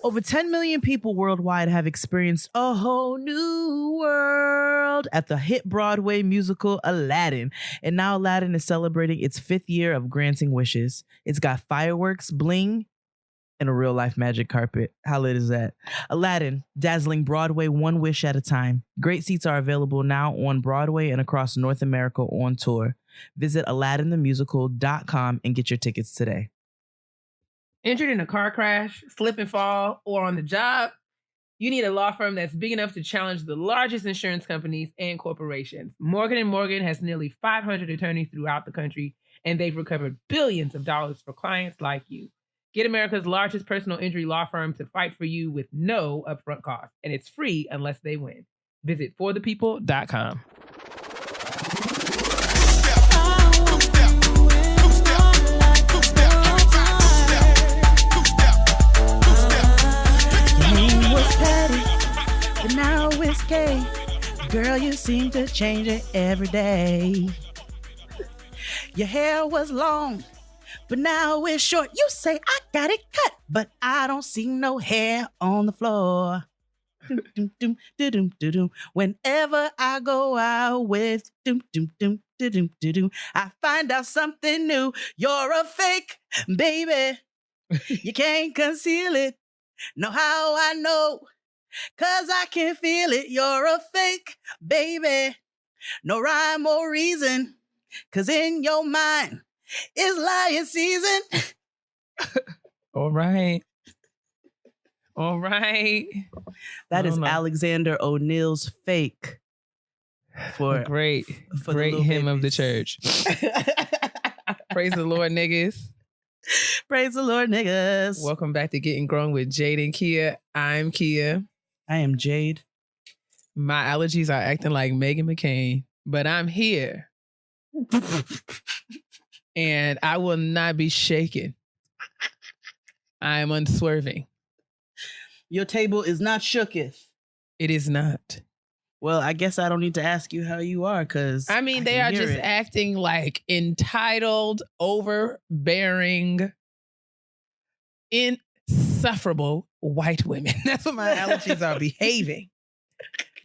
Over 10 million people worldwide have experienced a whole new world at the hit Broadway musical Aladdin. And now Aladdin is celebrating its 5th year of granting wishes. It's got fireworks, bling, and a real life magic carpet. How lit is that? Aladdin, dazzling Broadway one wish at a time. Great seats are available now on Broadway and across North America on tour. Visit AladdinTheMusical.com and get your tickets today. Injured in a car crash, slip and fall, or on the job? You need a law firm that's big enough to challenge the largest insurance companies and corporations. Morgan & Morgan has nearly 500 attorneys throughout the country, and they've recovered billions of dollars for clients like you. Get America's largest personal injury law firm to fight for you with no upfront cost, and it's free unless they win. Visit forthepeople.com. But now it's gay. Girl, you seem to change it every day. Your hair was long, but now it's short. You say I got it cut, but I don't see no hair on the floor. Whenever I go out with I find out something new. You're a fake, baby. You can't conceal it. Know how I know? 'Cause I can feel it. You're a fake, baby. No rhyme or reason. 'Cause in your mind, it's lying season. All right. That is Alexander O'Neill's Fake. For great hymn of the church. Praise the Lord, niggas. Praise the Lord, niggas. Welcome back to Getting Grown with Jade and Keia. I'm Keia. I am Jade. My allergies are acting like Meghan McCain, but I'm here. And I will not be shaken. I am unswerving. Your table is not shooketh. It is not. Well, I guess I don't need to ask you how you are, because I mean, they are just acting like entitled, overbearing, insufferable white women. That's what my allergies are behaving.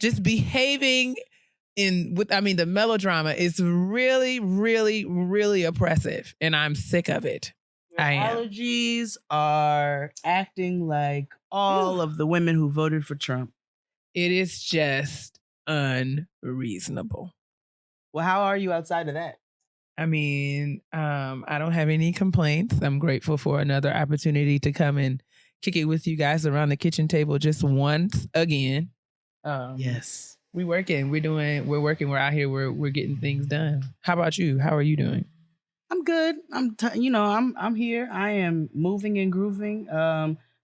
Just behaving the melodrama is really, really, really oppressive, and I'm sick of it. Allergies are acting like all of the women who voted for Trump. It is just unreasonable. Well, how are you outside of that? I mean, I don't have any complaints. I'm grateful for another opportunity to come and kick it with you guys around the kitchen table just once again. Yes. We're working. We're out here. We're getting things done. How about you? How are you doing? I'm good. I'm here. I am moving and grooving.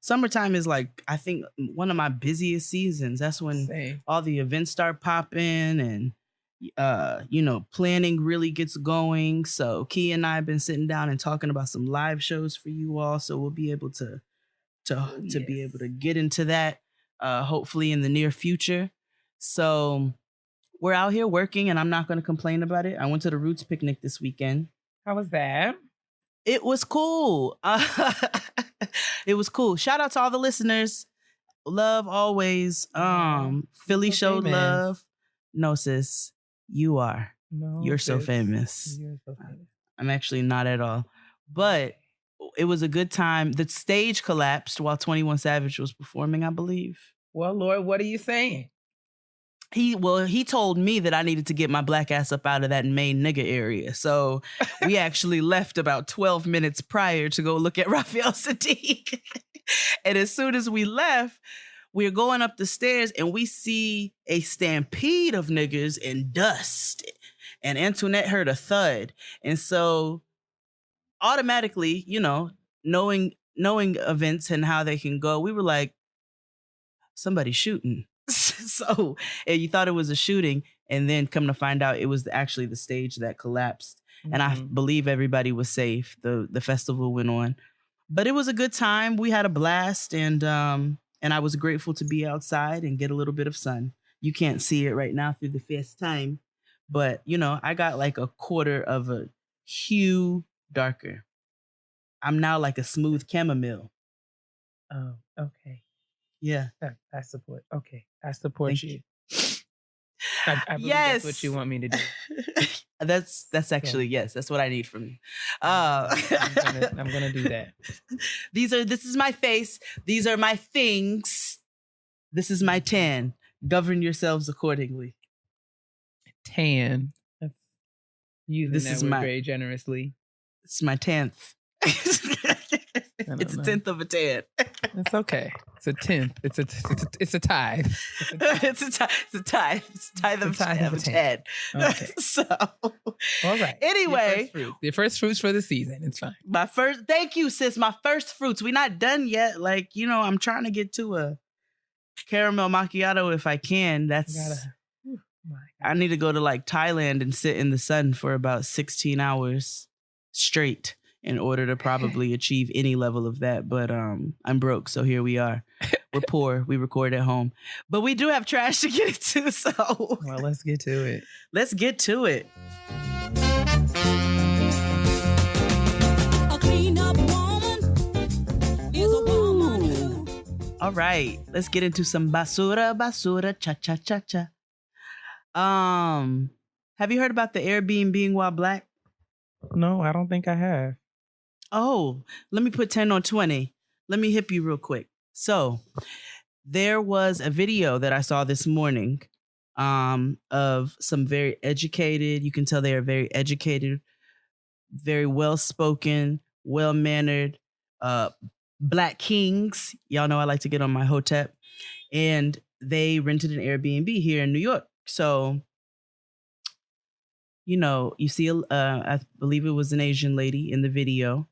Summertime is like, I think, one of my busiest seasons. That's when all the events start popping and, planning really gets going. So Keia and I have been sitting down and talking about some live shows for you all. So we'll be able to be able to get into that, hopefully in the near future. So we're out here working, and I'm not going to complain about it. I went to the Roots picnic this weekend. How was that? It was cool. It was cool. Shout out to all the listeners. Love always. Philly showed famous. Love. No, sis, you are. No, you're so famous. You're so famous. I'm actually not at all. But it was a good time. The stage collapsed while 21 Savage was performing, I believe. Well, Lord, what are you saying? He told me that I needed to get my black ass up out of that main nigga area. So we actually left about 12 minutes prior to go look at Raphael Sadiq. And as soon as we left, we're going up the stairs and we see a stampede of niggas and dust. And Antoinette heard a thud. And so automatically, knowing events and how they can go, we were like, somebody's shooting. So you thought it was a shooting, and then come to find out it was actually the stage that collapsed. Mm-hmm. And I believe everybody was safe. The festival went on, but it was a good time. We had a blast, and I was grateful to be outside and get a little bit of sun. You can't see it right now through the FaceTime, but I got like a quarter of a hue darker. I'm now like a smooth chamomile. Oh, okay. Yeah. I support. Okay, I support Thank you. you. I believe that's what you want me to do. That's actually, yes, that's what I need from you. I'm gonna do that. This is my face. These are my things. This is my tan. Govern yourselves accordingly. Tan. That's using This that is word very generously. It's my 10th. It's a 10th of a tan. It's okay. It's a 10th. It's a tithe. It's a tithe. It's a tithe of a 10. Okay. So, all right. Anyway, your first fruits for the season. It's fine. Thank you, sis. My first fruits. We're not done yet. Like, I'm trying to get to a caramel macchiato if I can. I need to go to like Thailand and sit in the sun for about 16 hours straight in order to probably achieve any level of that. But I'm broke, so here we are. We're poor. We record at home. But we do have trash to get into, so... Well, let's get to it. Let's get to it. A clean-up woman is a woman who... All right. Let's get into some basura, cha-cha-cha-cha. Have you heard about the Airbnb being while black? No, I don't think I have. Oh, let me put 10 on 20. Let me hip you real quick. So there was a video that I saw this morning of some very educated, you can tell they are very educated, very well-spoken, well-mannered Black kings. Y'all know I like to get on my hotep. And they rented an Airbnb here in New York. So, you see, I believe it was an Asian lady in the video.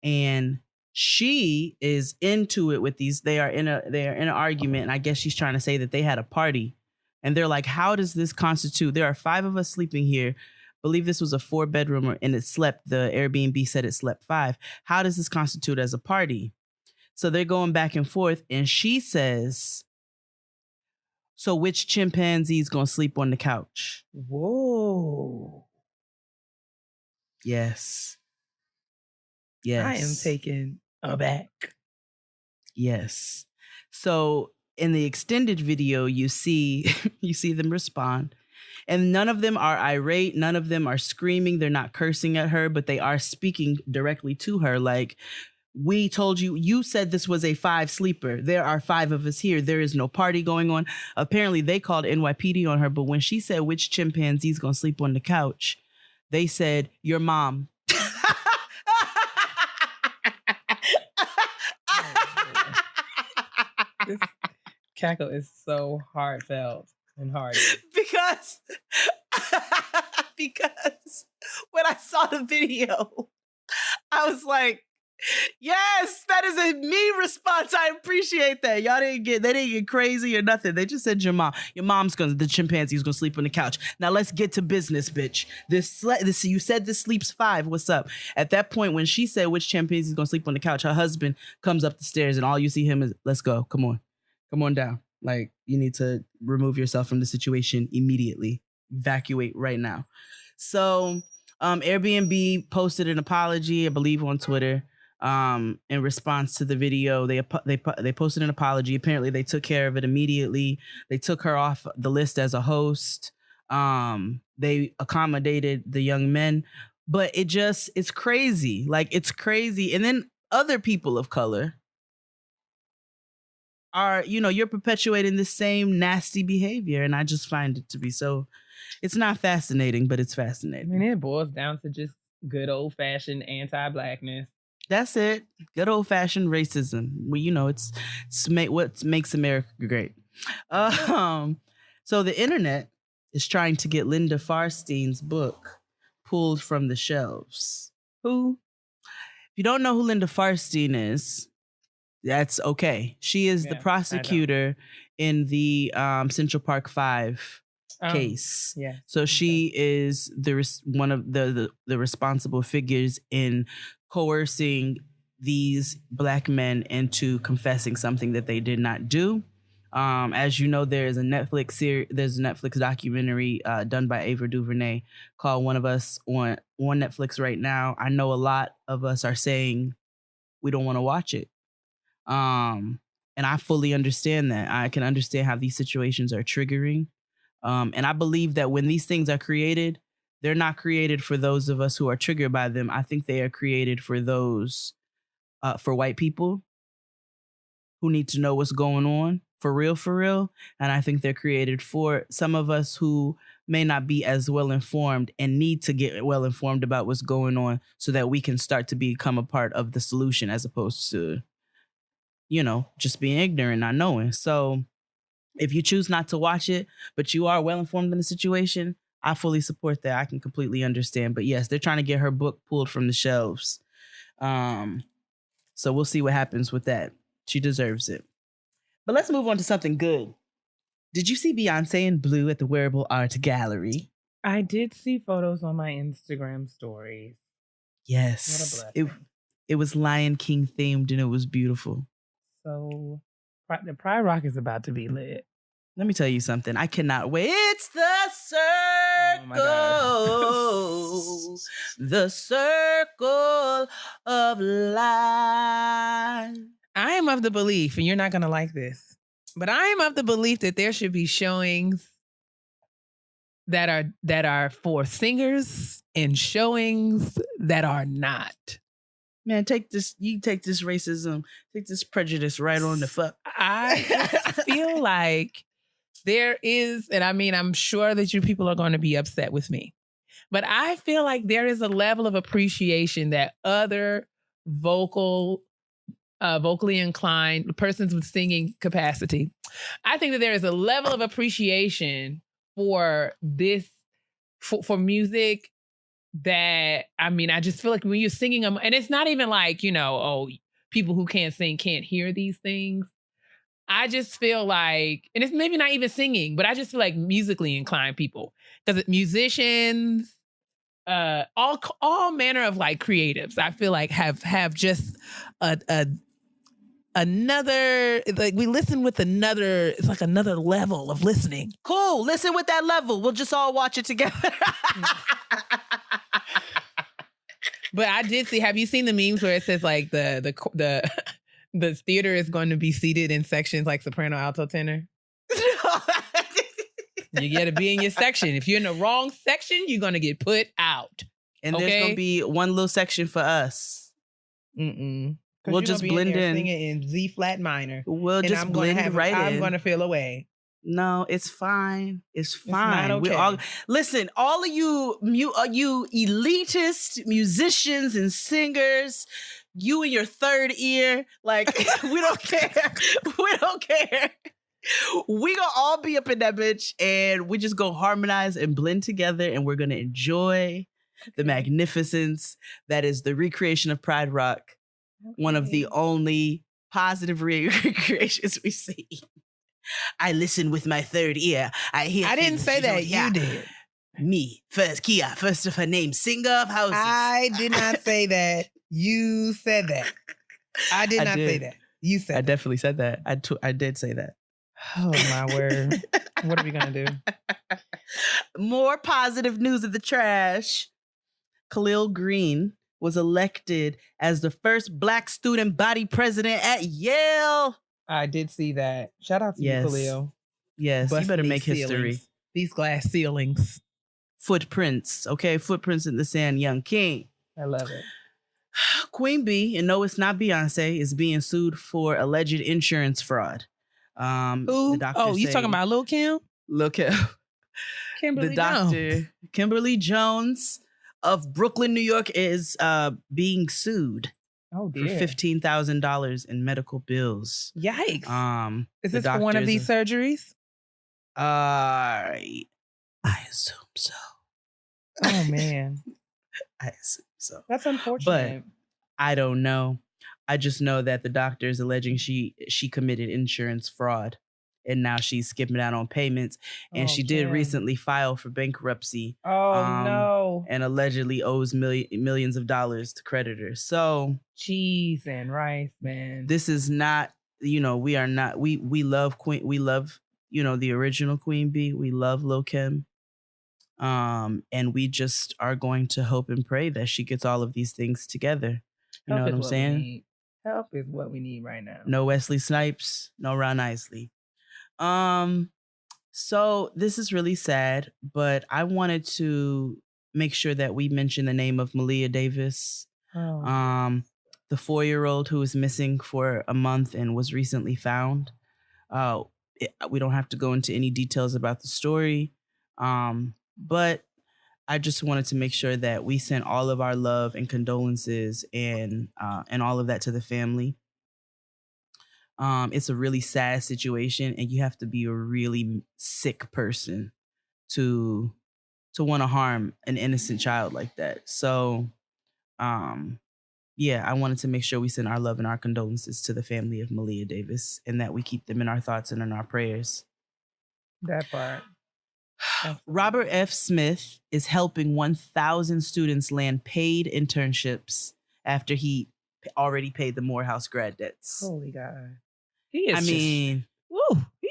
And she is into it with these. They are in an argument. And I guess she's trying to say that they had a party. And they're like, how does this constitute? There are 5 of us sleeping here. I believe this was a 4-bedroom and the Airbnb said it slept 5. How does this constitute as a party? So they're going back and forth. And she says, so which chimpanzee is going to sleep on the couch? Whoa. Yes. I am taken aback. Yes. So in the extended video, you see them respond. And none of them are irate. None of them are screaming. They're not cursing at her, but they are speaking directly to her. Like, we told you said this was a 5 sleeper. There are 5 of us here. There is no party going on. Apparently they called NYPD on her. But when she said which chimpanzee is going to sleep on the couch, they said, your mom. This cackle is so heartfelt and hard. Because when I saw the video, I was like, yes, that is a me response. I appreciate that. They didn't get crazy or nothing. They just said your the chimpanzee is gonna sleep on the couch. Now let's get to business, bitch. This you said this sleeps 5. What's up? At that point, when she said which chimpanzee is gonna sleep on the couch, her husband comes up the stairs and all you see him is, let's go. Come on down. Like, you need to remove yourself from the situation immediately. Evacuate right now. So Airbnb posted an apology, I believe, on Twitter. In response to the video, they posted an apology. Apparently they took care of it immediately. They took her off the list as a host. They accommodated the young men, but it's crazy. Like, it's crazy. And then other people of color are, you're perpetuating the same nasty behavior. And I just find it to be so, it's not fascinating, but it's fascinating. I mean, it boils down to just good old fashioned anti-Blackness. That's it. Good old fashioned racism. Well, it's what makes America great. So the internet is trying to get Linda Farstein's book pulled from the shelves. Who? If you don't know who Linda Farstein is, that's okay. She is the prosecutor in the Central Park 5 case. Yeah. So she is one of the responsible figures in coercing these Black men into confessing something that they did not do. As you know, there's a Netflix documentary done by Ava DuVernay called One of Us on Netflix right now. I know a lot of us are saying we don't want to watch it. And I fully understand that. I can understand how these situations are triggering. And I believe that when these things are created, they're not created for those of us who are triggered by them. I think they are created for those, for white people who need to know what's going on for real. And I think they're created for some of us who may not be as well informed and need to get well informed about what's going on so that we can start to become a part of the solution as opposed to, just being ignorant, not knowing. So if you choose not to watch it, but you are well informed in the situation, I fully support that. I can completely understand. But yes, they're trying to get her book pulled from the shelves. So we'll see what happens with that. She deserves it. But let's move on to something good. Did you see Beyonce in blue at the Wearable Art Gallery? I did see photos on my Instagram stories. Yes. What a blessing. It was Lion King themed and it was beautiful. So the Pride Rock is about to be lit. Let me tell you something. I cannot wait. It's the circle. Oh the circle of life. I am of the belief, and you're not going to like this, but I am of the belief that there should be showings that are for singers and showings that are not. Man, take this racism, take this prejudice right on the fuck. I just feel like there is, and I mean, I'm sure that you people are going to be upset with me, but I feel like there is a level of appreciation that other vocally inclined persons with singing capacity. I think that there is a level of appreciation for this, for music that, I mean, I just feel like when you're singing them, and it's not even like, people who can't sing can't hear these things. I just feel like, and it's maybe not even singing, but I just feel like musically inclined people, because musicians, all manner of like creatives, I feel like have just another, like we listen with another, it's like another level of listening. Cool. Listen with that level. We'll just all watch it together. But I did see, have you seen the memes where it says like the theater is going to be seated in sections like soprano, alto, tenor? You got to be in your section. If you're in the wrong section, you're going to get put out. And there's going to be one little section for us. We'll just blend in. Singing in Z flat minor. We'll just blend right in. I'm going to feel away. No, it's fine. It's fine. It's not okay. Listen, all of you elitist musicians and singers, you and your third ear, like, we don't care. We don't care. We gonna all be up in that bitch and we just go harmonize and blend together and we're gonna enjoy the magnificence that is the recreation of Pride Rock. One of the only positive recreations we see. I listen with my third ear. I hear. I didn't say that. You did. Me first, Keia, first of her name, singer of houses. I did not say that. You said that. I did not say that. You said. I definitely said that. I did say that. Oh my word! What are we gonna do? More positive news of the trash. Khalil Green was elected as the first Black student body president at Yale. I did see that. Shout out to you, Khalil. Yes, you better make history. These glass ceilings. Footprints, okay? Footprints in the sand, young king. I love it. Queen Bee, and no, it's not Beyonce, is being sued for alleged insurance fraud. Who? You talking about Lil' Kim? Lil' Kim. Kimberly the doctor, Jones. Kimberly Jones of Brooklyn, New York, is being sued. Oh, dear. For $15,000 in medical bills. Yikes. Is this for one of these surgeries? I assume so. Oh, man. I assume so. That's unfortunate. But I don't know. I just know that the doctor is alleging she committed insurance fraud. And now she's skipping out on payments. And she did recently file for bankruptcy. Oh, no. And allegedly owes millions of dollars to creditors. So. Cheese and rice, man. This is not, we are not, we love Queen, we love, the original Queen Bee. We love Lil' Kim. And we just are going to hope and pray that she gets all of these things together. You know what I'm saying? Help is what we need right now. No Wesley Snipes, no Ron Isley. So this is really sad, but I wanted to make sure that we mention the name of Malia Davis, Oh. the 4-year-old who was missing for a month and was recently found. We don't have to go into any details about the story, but I just wanted to make sure that we sent all of our love and condolences and all of that to the family. It's a really sad situation, and you have to be a really sick person to want to harm an innocent child like that. So, yeah, I wanted to make sure we send our love and our condolences to the family of Malia Davis, and that we keep them in our thoughts and in our prayers. That part. Robert F. Smith is helping 1,000 students land paid internships after he already paid the Morehouse grad debts. Holy God. He is he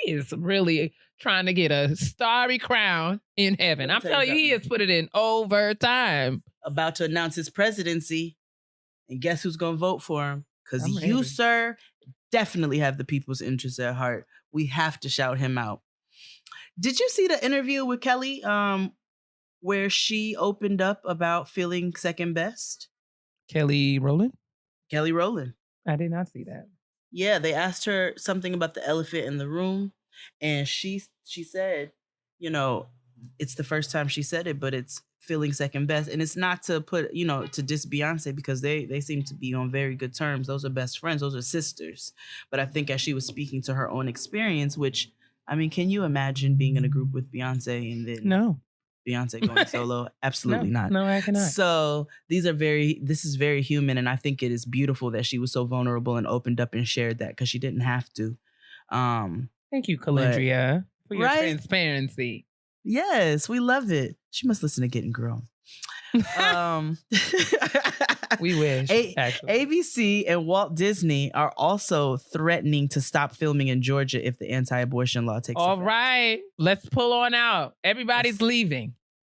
is really trying to get a starry crown in heaven. I'm telling you, he has put it in overtime. About to announce his presidency. And guess who's going to vote for him? Because you, sir, definitely have the people's interests at heart. We have to shout him out. Did you see the interview with Kelly where she opened up about feeling second best? Kelly Rowland? Kelly Rowland. I did not see that. Yeah, they asked her something about the elephant in the room. And she said, you know, it's the first time she said it, but it's feeling second best. And it's not to put, to diss Beyonce, because they seem to be on very good terms. Those are best friends. Those are sisters. But I think as she was speaking to her own experience, which, I mean, can you imagine being in a group with Beyonce and then Beyonce going solo? Absolutely not. No, I cannot. So this is very human. And I think it is beautiful that she was so vulnerable and opened up and shared that, because she didn't have to. Thank you, Calendria, for your transparency. Yes, we love it. She must listen to Gettin' Grown. We wish. Actually. ABC and Walt Disney are also threatening to stop filming in Georgia if the anti-abortion law takes effect. All right, let's pull on out. Everybody's leaving.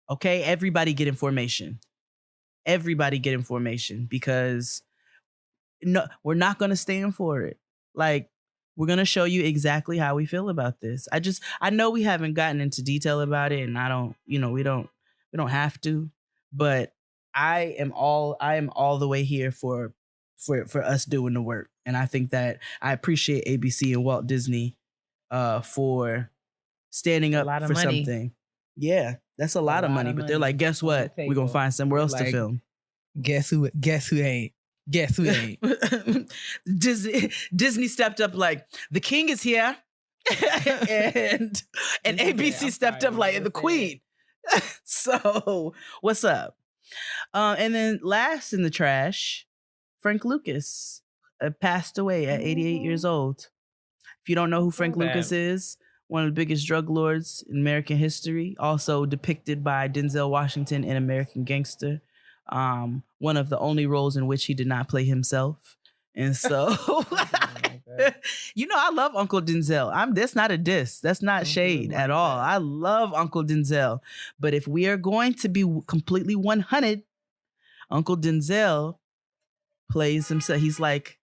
Okay, everybody get information. Everybody get information, because we're not going to stand for it. Like, we're going to show you exactly how we feel about this. I know we haven't gotten into detail about it, and I don't, we don't have to, but I am all the way here for us doing the work. And I think that I appreciate ABC and Walt Disney for standing up for something. Yeah, that's a lot of money, but they're like, guess what? We're going to find somewhere else to film. Guess who ain't? Guess who ain't? Disney stepped up like, the king is here. and ABC stepped up like, the queen. So what's up? And then last in the trash, Frank Lucas passed away at 88 years old. If you don't know who Frank Lucas is, one of the biggest drug lords in American history, also depicted by Denzel Washington in American Gangster. One of the only roles in which he did not play himself. And so, I love Uncle Denzel. That's not a diss. That's not shade at all. I love Uncle Denzel. But if we are going to be completely 100, Uncle Denzel plays himself. He's like,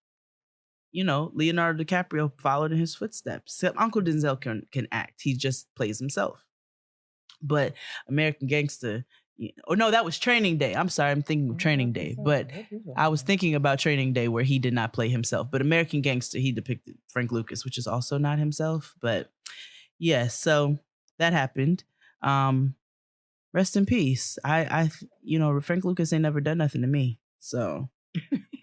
Leonardo DiCaprio followed in his footsteps. So Uncle Denzel can act. He just plays himself. But American Gangster, no, that was Training Day. I'm sorry, I'm thinking of Training Day. But I was thinking about Training Day, where he did not play himself. But American Gangster, he depicted Frank Lucas, which is also not himself. But yeah, so that happened. Rest in peace. I Frank Lucas ain't never done nothing to me. So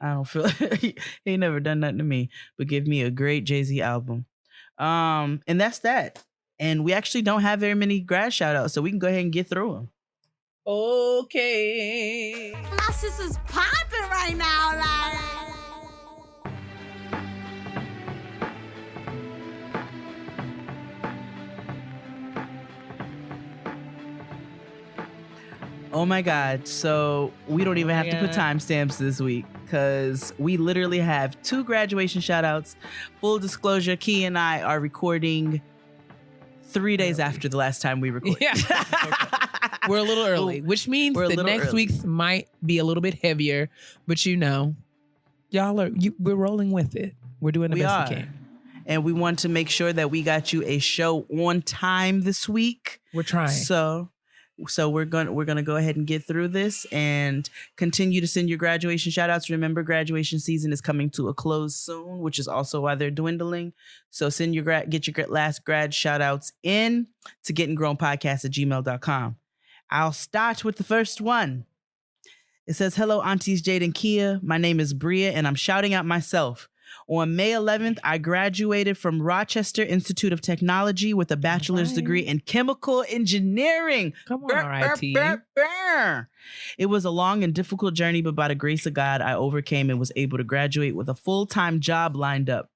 I don't feel he ain't never done nothing to me, but give me a great Jay-Z album. And that's that. And we actually don't have very many grad shout outs, so we can go ahead and get through them. Okay. My sister's popping right now, Oh my God. So we don't even have to put timestamps this week, because we literally have 2 graduation shout outs. Full disclosure, Keia and I are recording 3 days after the last time we recorded. Yeah. Okay. We're a little early, which means the next week's might be a little bit heavier, but we're rolling with it. We're doing the best we can. And we want to make sure that we got you a show on time this week. We're trying. So we're gonna go ahead and get through this and continue to send your graduation shout outs. Remember, graduation season is coming to a close soon, which is also why they're dwindling. So get your last grad shout outs in to gettinggrownpodcast@gmail.com. I'll start with the first one. It says, "Hello, aunties Jade and Keia. My name is Bria and I'm shouting out myself. On May 11th, I graduated from Rochester Institute of Technology with a bachelor's degree in chemical engineering. Come on, RIT. It was a long and difficult journey, but by the grace of God, I overcame and was able to graduate with a full-time job lined up.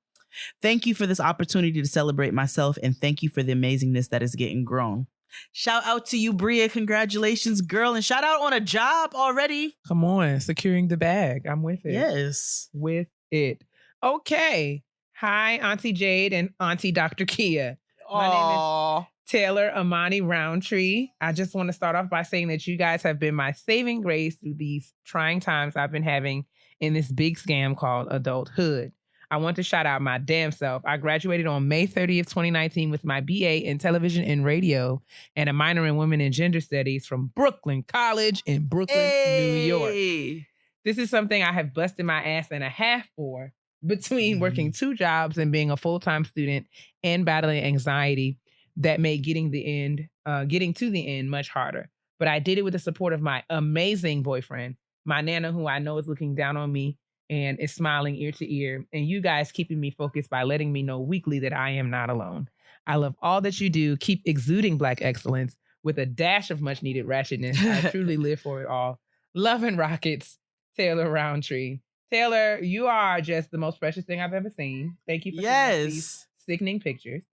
Thank you for this opportunity to celebrate myself, and thank you for the amazingness that is getting grown." Shout out to you, Bria. Congratulations, girl. And shout out on a job already. Come on, securing the bag. I'm with it. Yes. With it. Okay. Hi, Auntie Jade and Auntie Dr. Keia. My name is Taylor Amani Roundtree. I just want to start off by saying that you guys have been my saving grace through these trying times I've been having in this big scam called adulthood. I want to shout out my damn self. I graduated on May 30th, 2019 with my BA in television and radio and a minor in women and gender studies from Brooklyn College in Brooklyn, New York. This is something I have busted my ass and a half for between working 2 jobs and being a full-time student and battling anxiety that made getting to the end much harder. But I did it with the support of my amazing boyfriend, my Nana, who I know is looking down on me and is smiling ear to ear, and you guys keeping me focused by letting me know weekly that I am not alone. I love all that you do. Keep exuding Black excellence with a dash of much needed ratchetness. I truly live for it all. Love and rockets, Taylor Roundtree. Taylor, you are just the most precious thing I've ever seen. Thank you for these sickening pictures.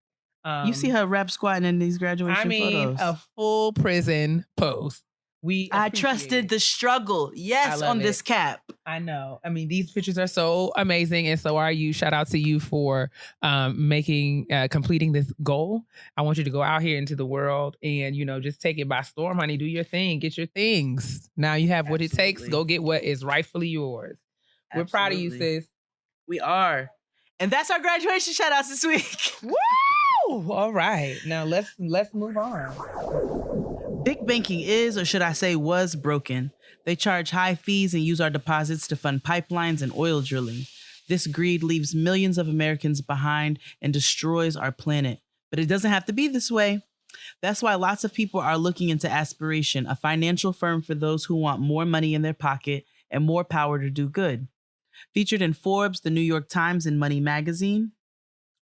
You see her rap squatting in these graduation photos. A full prison pose. I trusted the struggle. Yes, on this cap. I know. I mean, these pictures are so amazing, and so are you. Shout out to you for completing this goal. I want you to go out here into the world and, just take it by storm, honey. Do your thing. Get your things. Now you have what it takes. Go get what is rightfully yours. We're proud of you, sis. We are. And that's our graduation shout outs this week. Woo! All right. Now let's move on. Big banking is, or should I say was, broken. They charge high fees and use our deposits to fund pipelines and oil drilling. This greed leaves millions of Americans behind and destroys our planet. But it doesn't have to be this way. That's why lots of people are looking into Aspiration, a financial firm for those who want more money in their pocket and more power to do good. Featured in Forbes, the New York Times, and Money Magazine,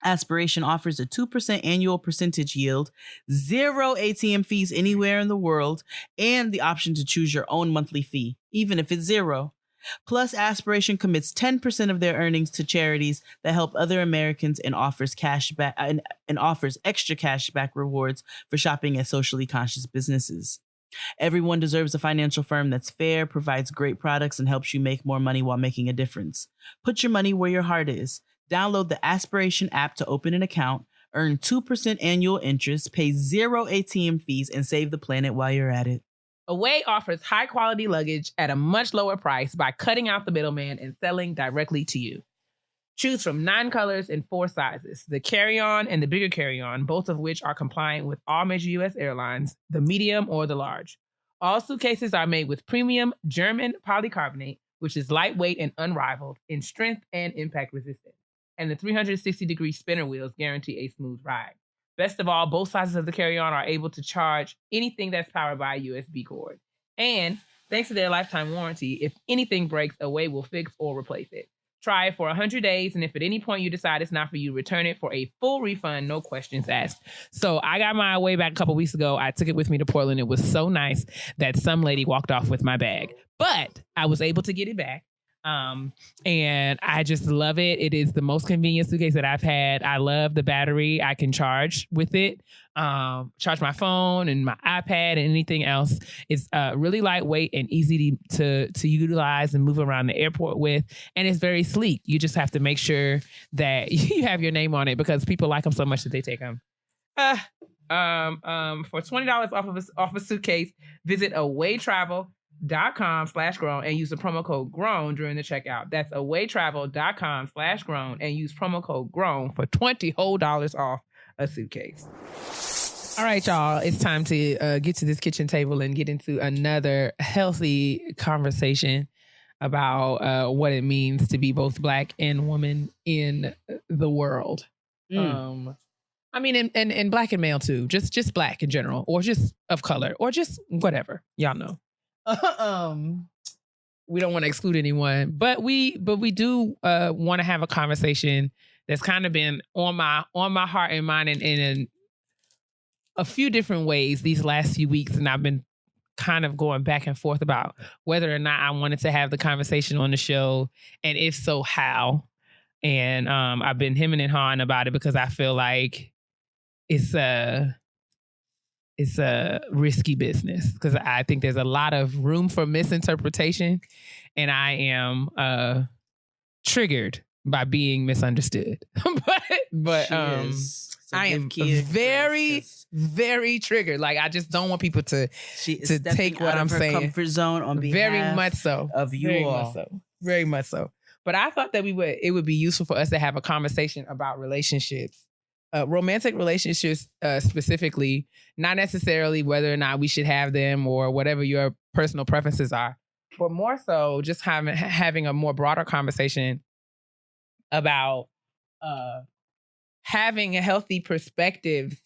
Aspiration offers a 2% annual percentage yield, 0 ATM fees anywhere in the world, and the option to choose your own monthly fee, even if it's 0. Plus, Aspiration commits 10% of their earnings to charities that help other Americans and offers extra cashback rewards for shopping at socially conscious businesses. Everyone deserves a financial firm that's fair, provides great products, and helps you make more money while making a difference. Put your money where your heart is. Download the Aspiration app to open an account, earn 2% annual interest, pay 0 ATM fees, and save the planet while you're at it. Away offers high-quality luggage at a much lower price by cutting out the middleman and selling directly to you. Choose from 9 colors and 4 sizes, the carry-on and the bigger carry-on, both of which are compliant with all major U.S. airlines, the medium or the large. All suitcases are made with premium German polycarbonate, which is lightweight and unrivaled in strength and impact resistance. And the 360-degree spinner wheels guarantee a smooth ride. Best of all, both sizes of the carry-on are able to charge anything that's powered by a USB cord. And thanks to their lifetime warranty, if anything breaks, Away will fix or replace it. Try it for 100 days, and if at any point you decide it's not for you, return it for a full refund, no questions asked. So I got my Away back a couple weeks ago. I took it with me to Portland. It was so nice that some lady walked off with my bag, but I was able to get it back. And I just love it. It is the most convenient suitcase that I've had. I love the battery. I can charge with it, charge my phone and my iPad and anything else. It's really lightweight and easy to utilize and move around the airport with. And it's very sleek. You just have to make sure that you have your name on it because people like them so much that they take them. For $20 off a suitcase, visit awaytravel.com awaytravel.com/grown and use the promo code grown during the checkout. That's awaytravel.com/grown and use promo code grown for $20 whole off a suitcase. All right, y'all. It's time to get to this kitchen table and get into another healthy conversation about what it means to be both Black and woman in the world. I mean, and Black and male too, just Black in general, or just of color, or just whatever, y'all know. We don't want to exclude anyone, but we do want to have a conversation that's kind of been on my heart and mind in a few different ways these last few weeks, and I've been kind of going back and forth about whether or not I wanted to have the conversation on the show, and if so, how. And I've been hemming and hawing about it because I feel like it's a risky business, because I think there's a lot of room for misinterpretation, and I am triggered by being misunderstood. but I am very, very triggered. Like, I just don't want people to take what I'm saying. Comfort zone on behalf very much so of you very all. Much so. Very much so. But I thought that it would be useful for us to have a conversation about relationships, romantic relationships specifically, not necessarily whether or not we should have them or whatever your personal preferences are, but more so just having a more broader conversation about having a healthy perspective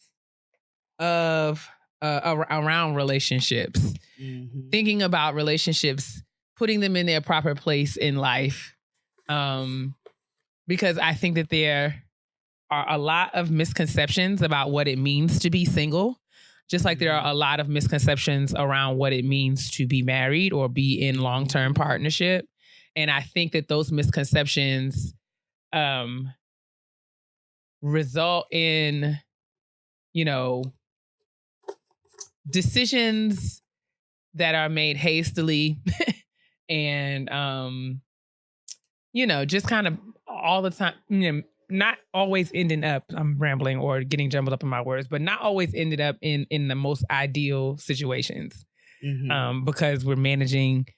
of around relationships, thinking about relationships, putting them in their proper place in life. Because I think that there are a lot of misconceptions about what it means to be single, just like there are a lot of misconceptions around what it means to be married or be in long-term partnership. And I think that those misconceptions result in, decisions that are made hastily and, just kind of all the time, not always ending up, I'm rambling or getting jumbled up in my words, but not always ended up in the most ideal situations, because we're managing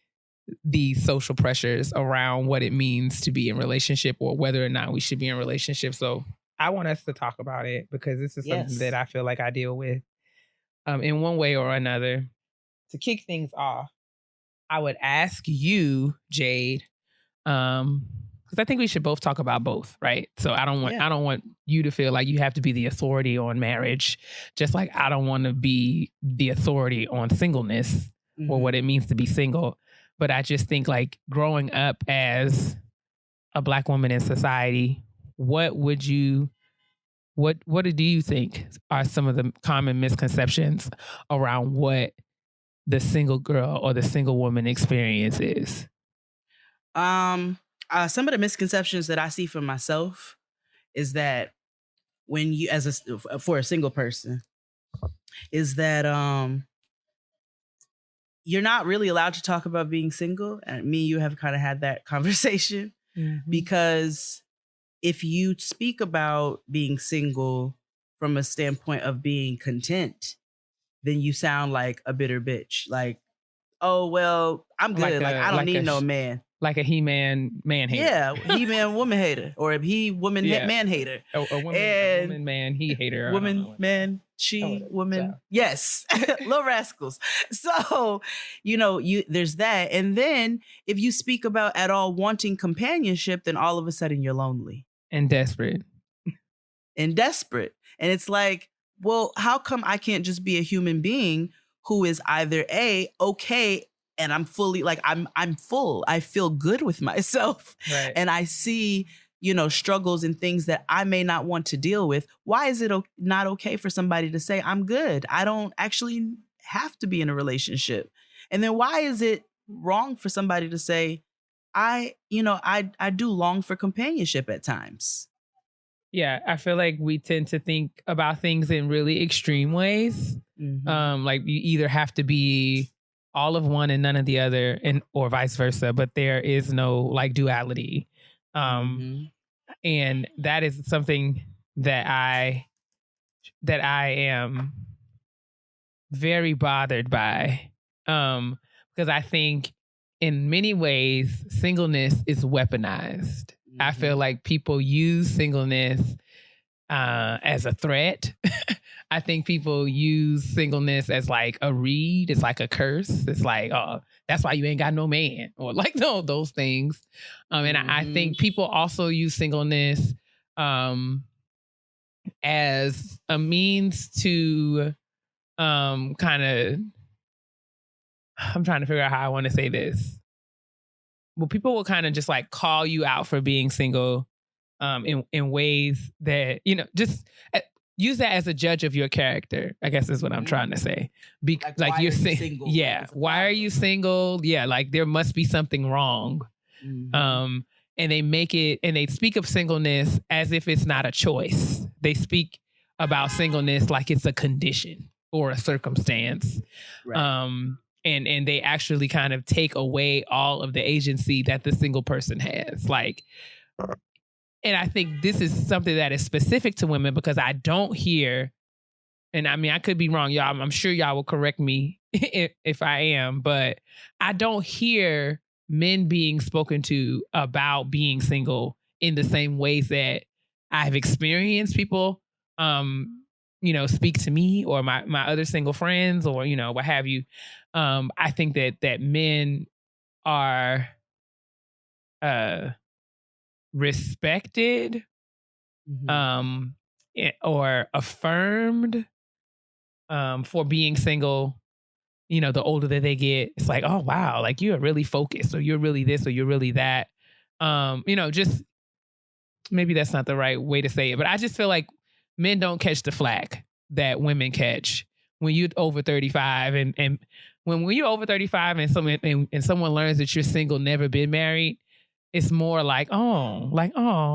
these social pressures around what it means to be in relationship or whether or not we should be in relationship. So I want us to talk about it because this is something that I feel like I deal with in one way or another. To kick things off, I would ask you, Jade, because I think we should both talk about both, right? So I don't want you to feel like you have to be the authority on marriage, just like I don't want to be the authority on singleness or what it means to be single. But I just think, like, growing up as a Black woman in society, what do you think are some of the common misconceptions around what the single girl or the single woman experience is? Some of the misconceptions that I see for myself is that when you, for a single person, is that you're not really allowed to talk about being single. And me and you have kind of had that conversation because if you speak about being single from a standpoint of being content, then you sound like a bitter bitch. Like, oh, well, I'm good. Like I don't need no man. Like a he-man man hater. Yeah, he-man woman hater. Or a he-woman man hater. A woman man he hater. Woman man she woman. Yes. Little rascals. So, there's that. And then if you speak about at all wanting companionship, then all of a sudden you're lonely. And desperate. And it's like, well, how come I can't just be a human being who is either okay, and I'm fully like, I'm full. I feel good with myself. Right. And I see, struggles and things that I may not want to deal with. Why is it not okay for somebody to say, I'm good? I don't actually have to be in a relationship. And then why is it wrong for somebody to say, I do long for companionship at times? Yeah, I feel like we tend to think about things in really extreme ways. Like you either have to be all of one and none of the other, or vice versa, but there is no like duality. And that is something that I am very bothered by. because I think in many ways, singleness is weaponized. I feel like people use singleness as a threat. I think people use singleness as like a read. It's like a curse. It's like, oh, that's why you ain't got no man, or like no those things. And I think people also use singleness as a means to kind of. I'm trying to figure out how I want to say this. Well, people will kind of just like call you out for being single in ways that, you know, just use that as a judge of your character, I guess is what I'm trying to say. Like you're single. Yeah. Why are you single? Yeah. Like there must be something wrong. And they make it, and they speak of singleness as if it's not a choice. They speak about singleness like it's a condition or a circumstance. Right. And they actually kind of take away all of the agency that the single person has. Like, and I think this is something that is specific to women because I don't hear, and I mean, I could be wrong, y'all. I'm sure y'all will correct me if I am, but I don't hear men being spoken to about being single in the same ways that I've experienced people, you know, speak to me or my other single friends or, you know, what have you. I think that men are respected or affirmed for being single. You know, the older that they get, it's like, oh wow, like you're really focused or you're really this or you're really that. You know, just maybe that's not the right way to say it, but I just feel like men don't catch the flack that women catch when you're over 35 and when you're over 35 and someone learns that you're single, never been married, it's more like, oh,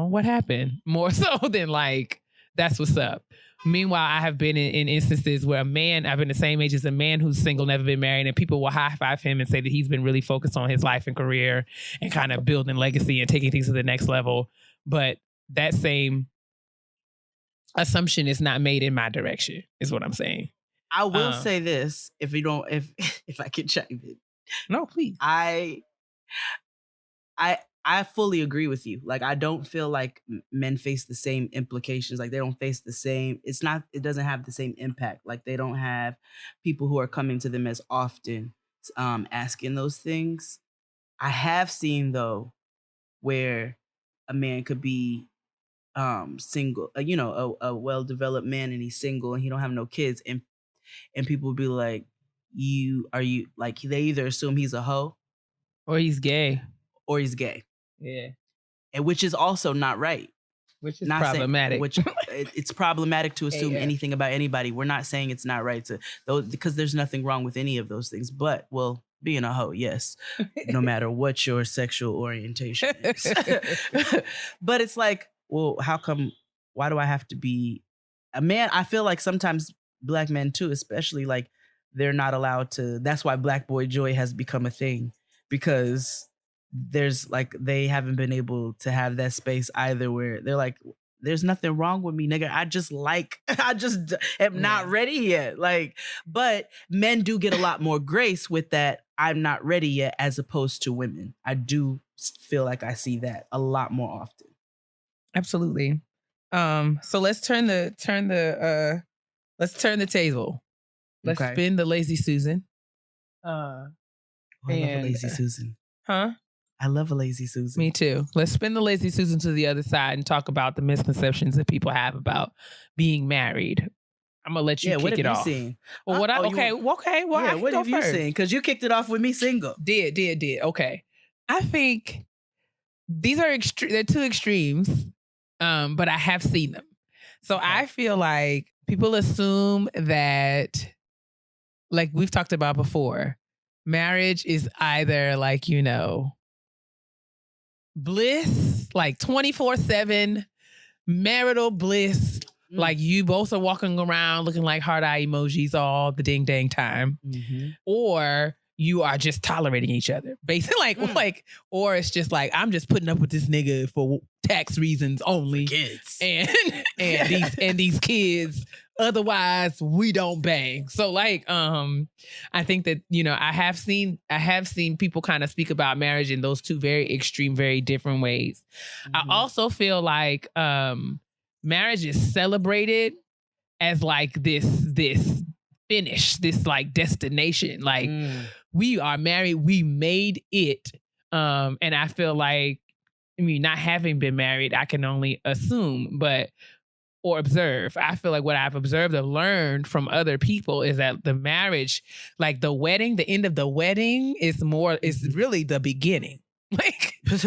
what happened? More so than like, that's what's up. Meanwhile, I have been in instances where I've been the same age as a man who's single, never been married, and people will high five him and say that he's been really focused on his life and career and kind of building legacy and taking things to the next level. But that same assumption is not made in my direction, is what I'm saying. I will say this, if I can chime in. No, please. I fully agree with you. Like, I don't feel like men face the same implications. Like, they don't face the same, it doesn't have the same impact. Like, they don't have people who are coming to them as often, asking those things. I have seen, though, where a man could be single, you know, a well-developed man, and he's single and he don't have no kids, and people would be like, like, they either assume he's a hoe or he's gay. Yeah. And which is also not right. Which is problematic. It's problematic to assume anything about anybody. We're not saying it's not right to those, because there's nothing wrong with any of those things. But, well, being a hoe, yes, no matter what your sexual orientation is. But it's like, well, why do I have to be a man? I feel like sometimes Black men too, especially, like, they're not allowed to. That's why Black boy joy has become a thing, because there's like, they haven't been able to have that space either, where they're like, there's nothing wrong with me, nigga. I just am not ready yet. Like, but men do get a lot more grace with that, I'm not ready yet, as opposed to women. I do feel like I see that a lot more often. Absolutely. So let's turn the table. Let's spin the lazy Susan. I love a lazy Susan. Huh? I love a lazy Susan. Me too. Let's spin the lazy Susan to the other side and talk about the misconceptions that people have about being married. I'm gonna let you kick it off. Seen? Well, what okay. Well, yeah, what have you seen? Because you kicked it off with me single. Did. Okay. I think these are they're two extremes, but I have seen them. So I feel like people assume that, like we've talked about before, marriage is either like, you know, bliss, like 24/7 marital bliss. Like you both are walking around looking like heart eye emojis all the ding dang time. Or you are just tolerating each other. Basically, or it's just like, I'm just putting up with this nigga for tax reasons only. Kids. And these kids, otherwise we don't bang. So like, I think that, I have seen people kind of speak about marriage in those two very extreme, very different ways. I also feel like marriage is celebrated as like this finish, this like destination. Like we are married, we made it. And I feel like, not having been married, I can only assume, or observe. I feel like what I've observed or learned from other people is that the marriage, like the wedding, the end of the wedding is really the beginning. That's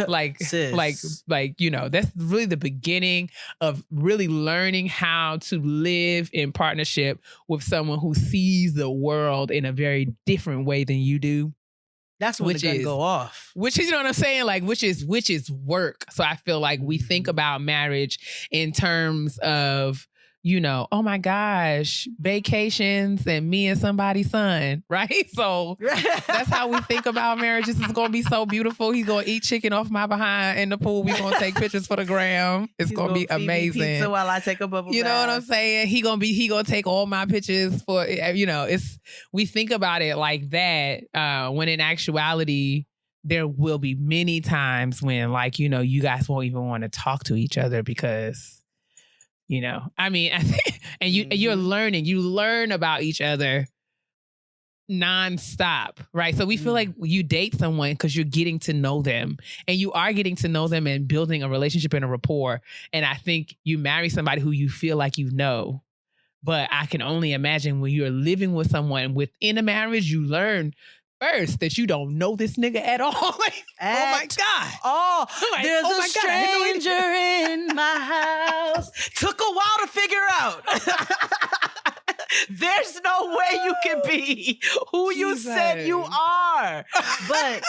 really the beginning of really learning how to live in partnership with someone who sees the world in a very different way than you do. That's when the gun go off. Which is, you know what I'm saying? Like, which is work. So I feel like we think about marriage in terms of, oh my gosh, vacations and me and somebody's son, right? So that's how we think about marriage. This is going to be so beautiful. He's going to eat chicken off my behind in the pool. We're going to take pictures for the gram. It's going to be amazing. Pizza while I take a bubble You know bath. what I'm saying? He going to take all my pictures for, we think about it like that, when in actuality, there will be many times when you guys won't even want to talk to each other because, I think, and you're learning, you learn about each other nonstop, right? So we feel like you date someone because you're getting to know them, and you are getting to know them and building a relationship and a rapport. And I think you marry somebody who you feel like but I can only imagine when you're living with someone within a marriage, you learn first that you don't know this nigga at all. Oh my God. Oh, there's a stranger in my house. Took a while to figure out. There's no way you can be who you said you are. But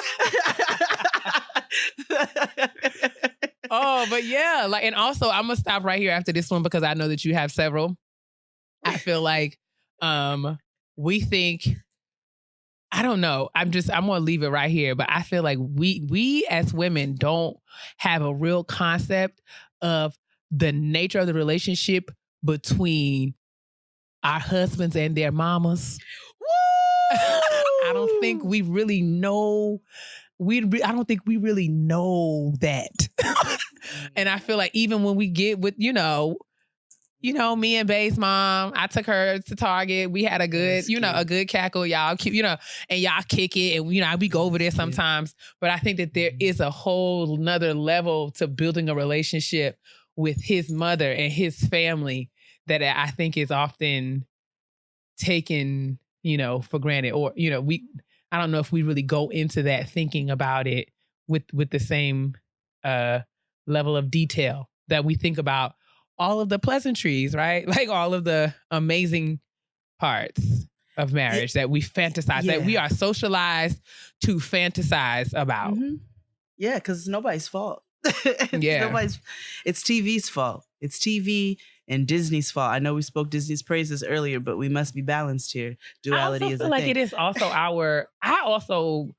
but yeah, and also I'm gonna stop right here after this one because I know that you have several. I feel like we think, I don't know. I'm going to leave it right here. But I feel like we as women don't have a real concept of the nature of the relationship between our husbands and their mamas. Woo! I don't think we really know. I don't think we really know that. And I feel like even when we get with, me and Bae's mom, I took her to Target. We had a good, a good cackle. Y'all keep, and y'all kick it. And, we go over there sometimes. But I think that there is a whole nother level to building a relationship with his mother and his family that I think is often taken, for granted. Or, I don't know if we really go into that thinking about it with the same level of detail that we think about all of the pleasantries, right? Like all of the amazing parts of marriage that we fantasize, that we are socialized to fantasize about. Mm-hmm. Yeah, because it's nobody's fault. It's TV's fault. It's TV and Disney's fault. I know we spoke Disney's praises earlier, but we must be balanced here. Duality is a thing. It is also I also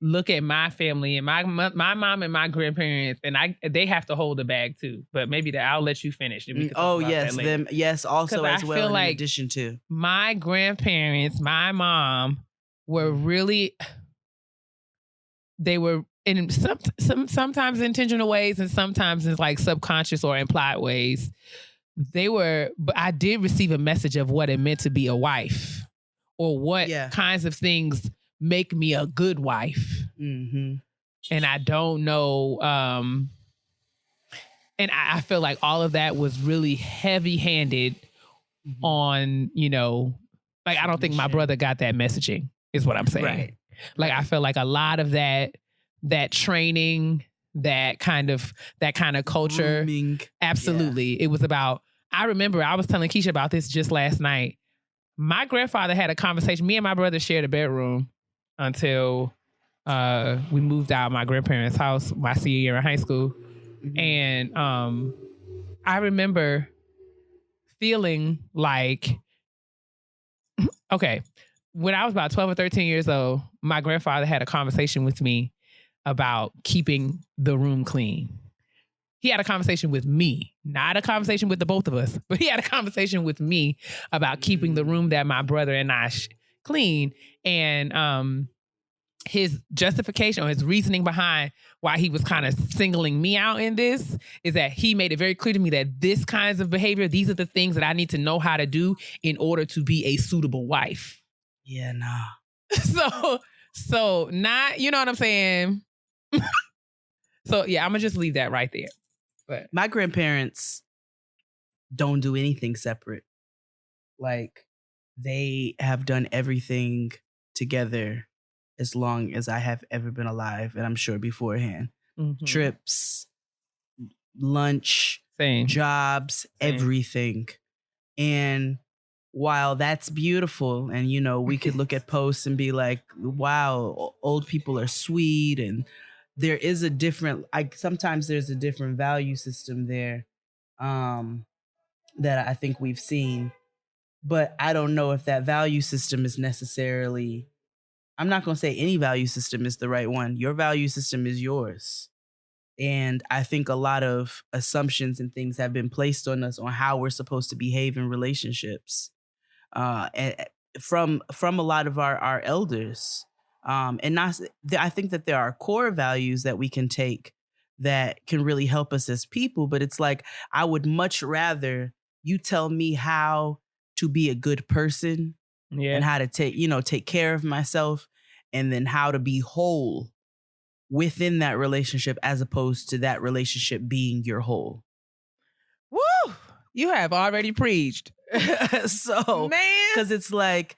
look at my family and my mom and my grandparents, and they have to hold the bag too. But maybe I'll let you finish. Them. Yes, also as well. In addition to my grandparents, my mom were really. They were in sometimes intentional ways, and sometimes in like subconscious or implied ways. But I did receive a message of what it meant to be a wife, or what kinds of things make me a good wife. Mm-hmm. And I don't know. And I feel like all of that was really heavy-handed on, I don't think my brother got that messaging, is what I'm saying. Right. Like, I feel like a lot of that training, that kind of culture. Grooming. Absolutely. Yeah. It was about, I remember I was telling Keisha about this just last night. My grandfather had a conversation. Me and my brother shared a bedroom until we moved out of my grandparents' house my senior year in high school. Mm-hmm. And I remember feeling like, okay, when I was about 12 or 13 years old, my grandfather had a conversation with me about keeping the room clean. He had a conversation with me, not a conversation with the both of us, but he had a conversation with me about keeping the room that my brother and I clean. And his justification or his reasoning behind why he was kind of singling me out in this is that he made it very clear to me that this kinds of behavior, these are the things that I need to know how to do in order to be a suitable wife. Yeah, nah. So not, you know what I'm saying? So yeah, I'm gonna just leave that right there. But my grandparents don't do anything separate. Like, they have done everything together as long as I have ever been alive, and I'm sure beforehand. Trips, lunch, jobs, everything. And while that's beautiful, and we could look at posts and be like, wow, old people are sweet, and there is a different, sometimes there's a different value system there that I think we've seen. But I don't know if that value system is necessarily, I'm not going to say any value system is the right one. Your value system is yours. And I think a lot of assumptions and things have been placed on us on how we're supposed to behave in relationships and from a lot of our elders. And not, I think that there are core values that we can take that can really help us as people. But it's like, I would much rather you tell me how to be a good person and how to take care of myself, and then how to be whole within that relationship, as opposed to that relationship being your whole. Woo! You have already preached. So, man, because it's like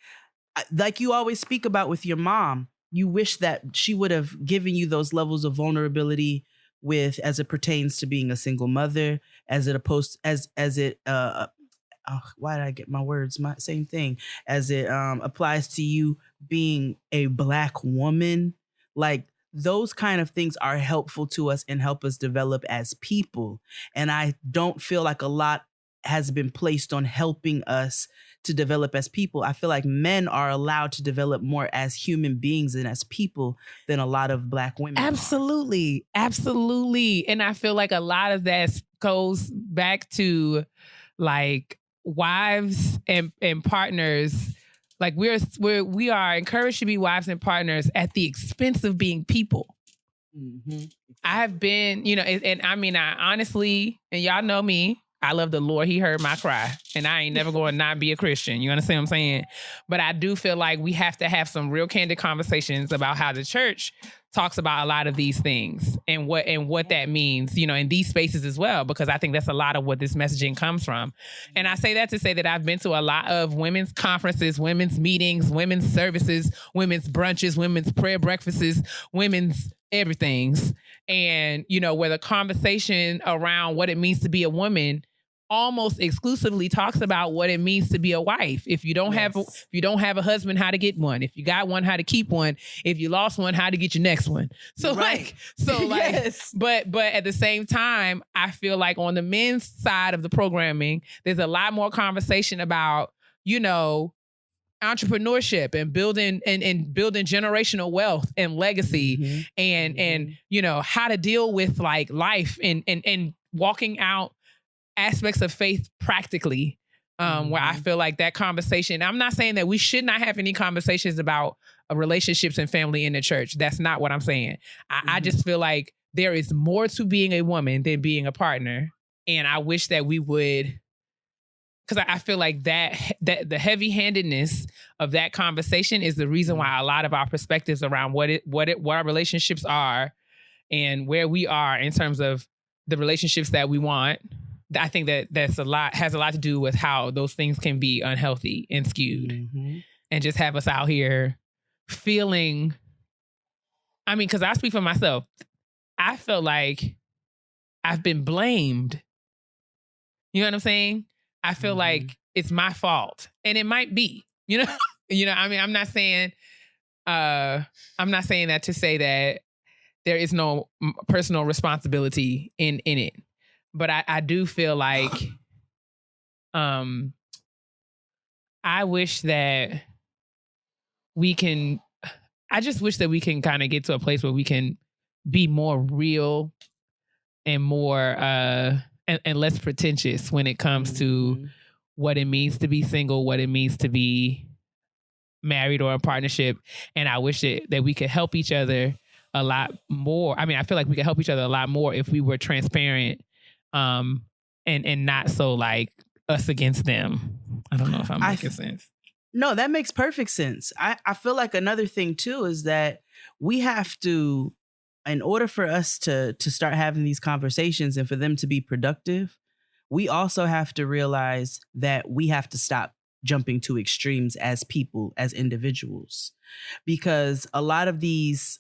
you always speak about with your mom, you wish that she would have given you those levels of vulnerability as it pertains to being a single mother, why did I get my words? Same thing, as it applies to you being a Black woman. Like, those kind of things are helpful to us and help us develop as people. And I don't feel like a lot has been placed on helping us to develop as people. I feel like men are allowed to develop more as human beings and as people than a lot of Black women. Absolutely. Absolutely. And I feel like a lot of that goes back to like wives and partners. Like we are encouraged to be wives and partners at the expense of being people. Mm-hmm. I've been, and I mean, I honestly, and y'all know me, I love the Lord. He heard my cry, and I ain't never going to not be a Christian. You understand what I'm saying? But I do feel like we have to have some real candid conversations about how the church talks about a lot of these things and what that means, in these spaces as well, because I think that's a lot of what this messaging comes from. And I say that to say that I've been to a lot of women's conferences, women's meetings, women's services, women's brunches, women's prayer breakfasts, women's everythings. And, where the conversation around what it means to be a woman almost exclusively talks about what it means to be a wife. If you don't have a husband, how to get one. If you got one, how to keep one. If you lost one, how to get your next one. So yes. But at the same time, I feel like on the men's side of the programming, there's a lot more conversation about, entrepreneurship and building and building generational wealth and legacy and how to deal with like life and walking out aspects of faith practically, where I feel like that conversation, I'm not saying that we should not have any conversations about relationships and family in the church. That's not what I'm saying. I just feel like there is more to being a woman than being a partner. And I wish that we would, because I feel like that the heavy-handedness of that conversation is the reason why a lot of our perspectives around what our relationships are and where we are in terms of the relationships that we want. I think that has a lot to do with how those things can be unhealthy and skewed and just have us out here feeling, I mean, because I speak for myself, I felt like I've been blamed. You know what I'm saying? I feel like it's my fault, and it might be, I mean, I'm not saying that to say that there is no personal responsibility in it. But I do feel like I wish that I just wish that we can kind of get to a place where we can be more real and more and less pretentious when it comes to what it means to be single, what it means to be married or in partnership. And I wish that we could help each other a lot more. I mean, I feel like we could help each other a lot more if we were transparent and not so like us against them. I don't know if I'm making sense. No, that makes perfect sense. I feel like another thing too is that we have to, in order for us to start having these conversations and for them to be productive, we also have to realize that we have to stop jumping to extremes as people, as individuals, because a lot of these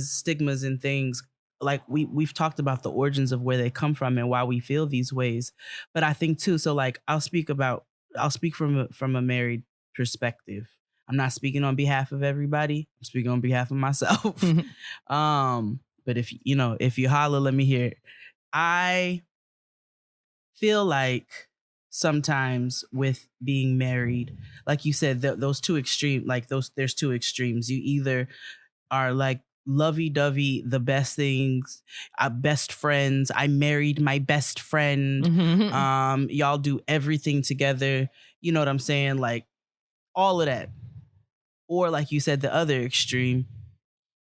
stigmas and things, like we've talked about the origins of where they come from and why we feel these ways. But I think too, so like I'll speak from a married perspective. I'm not speaking on behalf of everybody. I'm speaking on behalf of myself. But if you holler, let me hear it. I feel like sometimes with being married, like you said, those two extreme, like there's two extremes. You either are like lovey-dovey, the best things, best friends. I married my best friend. Y'all do everything together. You know what I'm saying? Like all of that. Or like you said, the other extreme,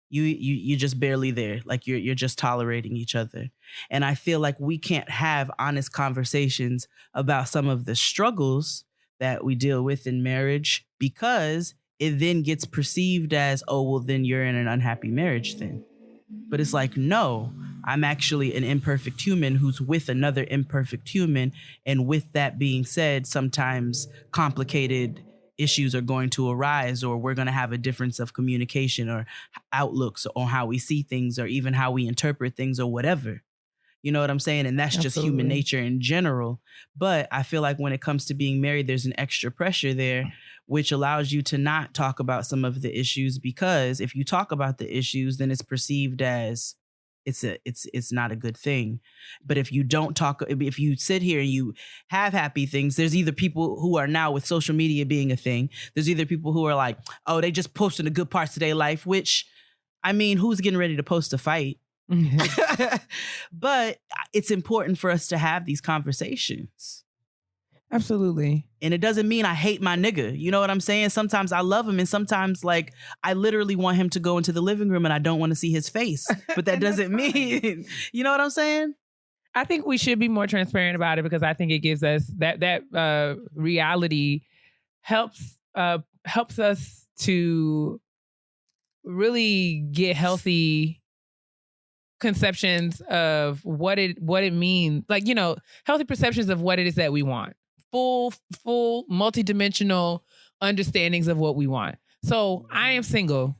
you just barely there. Like you're just tolerating each other. And I feel like we can't have honest conversations about some of the struggles that we deal with in marriage, because it then gets perceived as, oh, well, then you're in an unhappy marriage then. But it's like, no, I'm actually an imperfect human who's with another imperfect human. And with that being said, sometimes complicated issues are going to arise, or we're going to have a difference of communication or outlooks on how we see things, or even how we interpret things, or whatever. You know what I'm saying? And that's just human nature in general. But I feel like when it comes to being married, there's an extra pressure there, which allows you to not talk about some of the issues, because if you talk about the issues, then it's perceived as it's not a good thing. But if you don't talk, if you sit here and you have happy things, there's either people who are now, with social media being a thing, there's either people who are like, oh, they just posting the good parts of their life, which, I mean, who's getting ready to post a fight? But it's important for us to have these conversations. Absolutely. And it doesn't mean I hate my nigga. You know what I'm saying? Sometimes I love him, and sometimes like I literally want him to go into the living room and I don't want to see his face. But that doesn't mean, you know what I'm saying? I think we should be more transparent about it, because I think it gives us that reality helps us to really get healthy conceptions of what it means, like, you know, healthy perceptions of what it is that we want. Full multidimensional understandings of what we want. So I am single.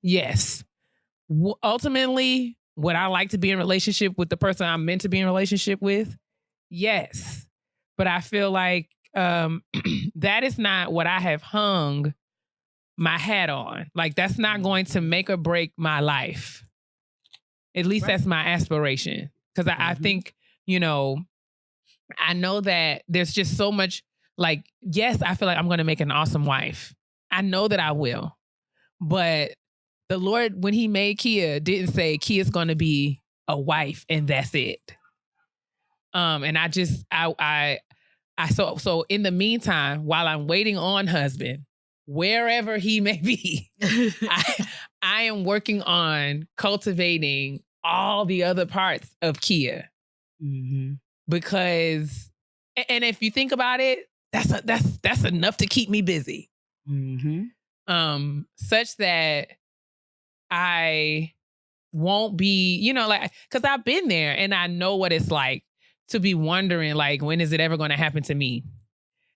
Yes. Ultimately, would I like to be in a relationship with the person I'm meant to be in a relationship with? Yes. But I feel like that is not what I have hung my hat on. Like, that's not going to make or break my life. At least that's my aspiration. Because I think, you know, I know that there's just so much, like, yes, I feel like I'm going to make an awesome wife. I know that I will. But the Lord, when he made Keia, didn't say Keia's going to be a wife and that's it. And so in the meantime, while I'm waiting on husband, wherever he may be, I am working on cultivating all the other parts of Keia. Mm-hmm. Because, and if you think about it, that's enough to keep me busy. Mm-hmm. Such that I won't be, you know, like, because I've been there and I know what it's like to be wondering, like, when is it ever going to happen to me?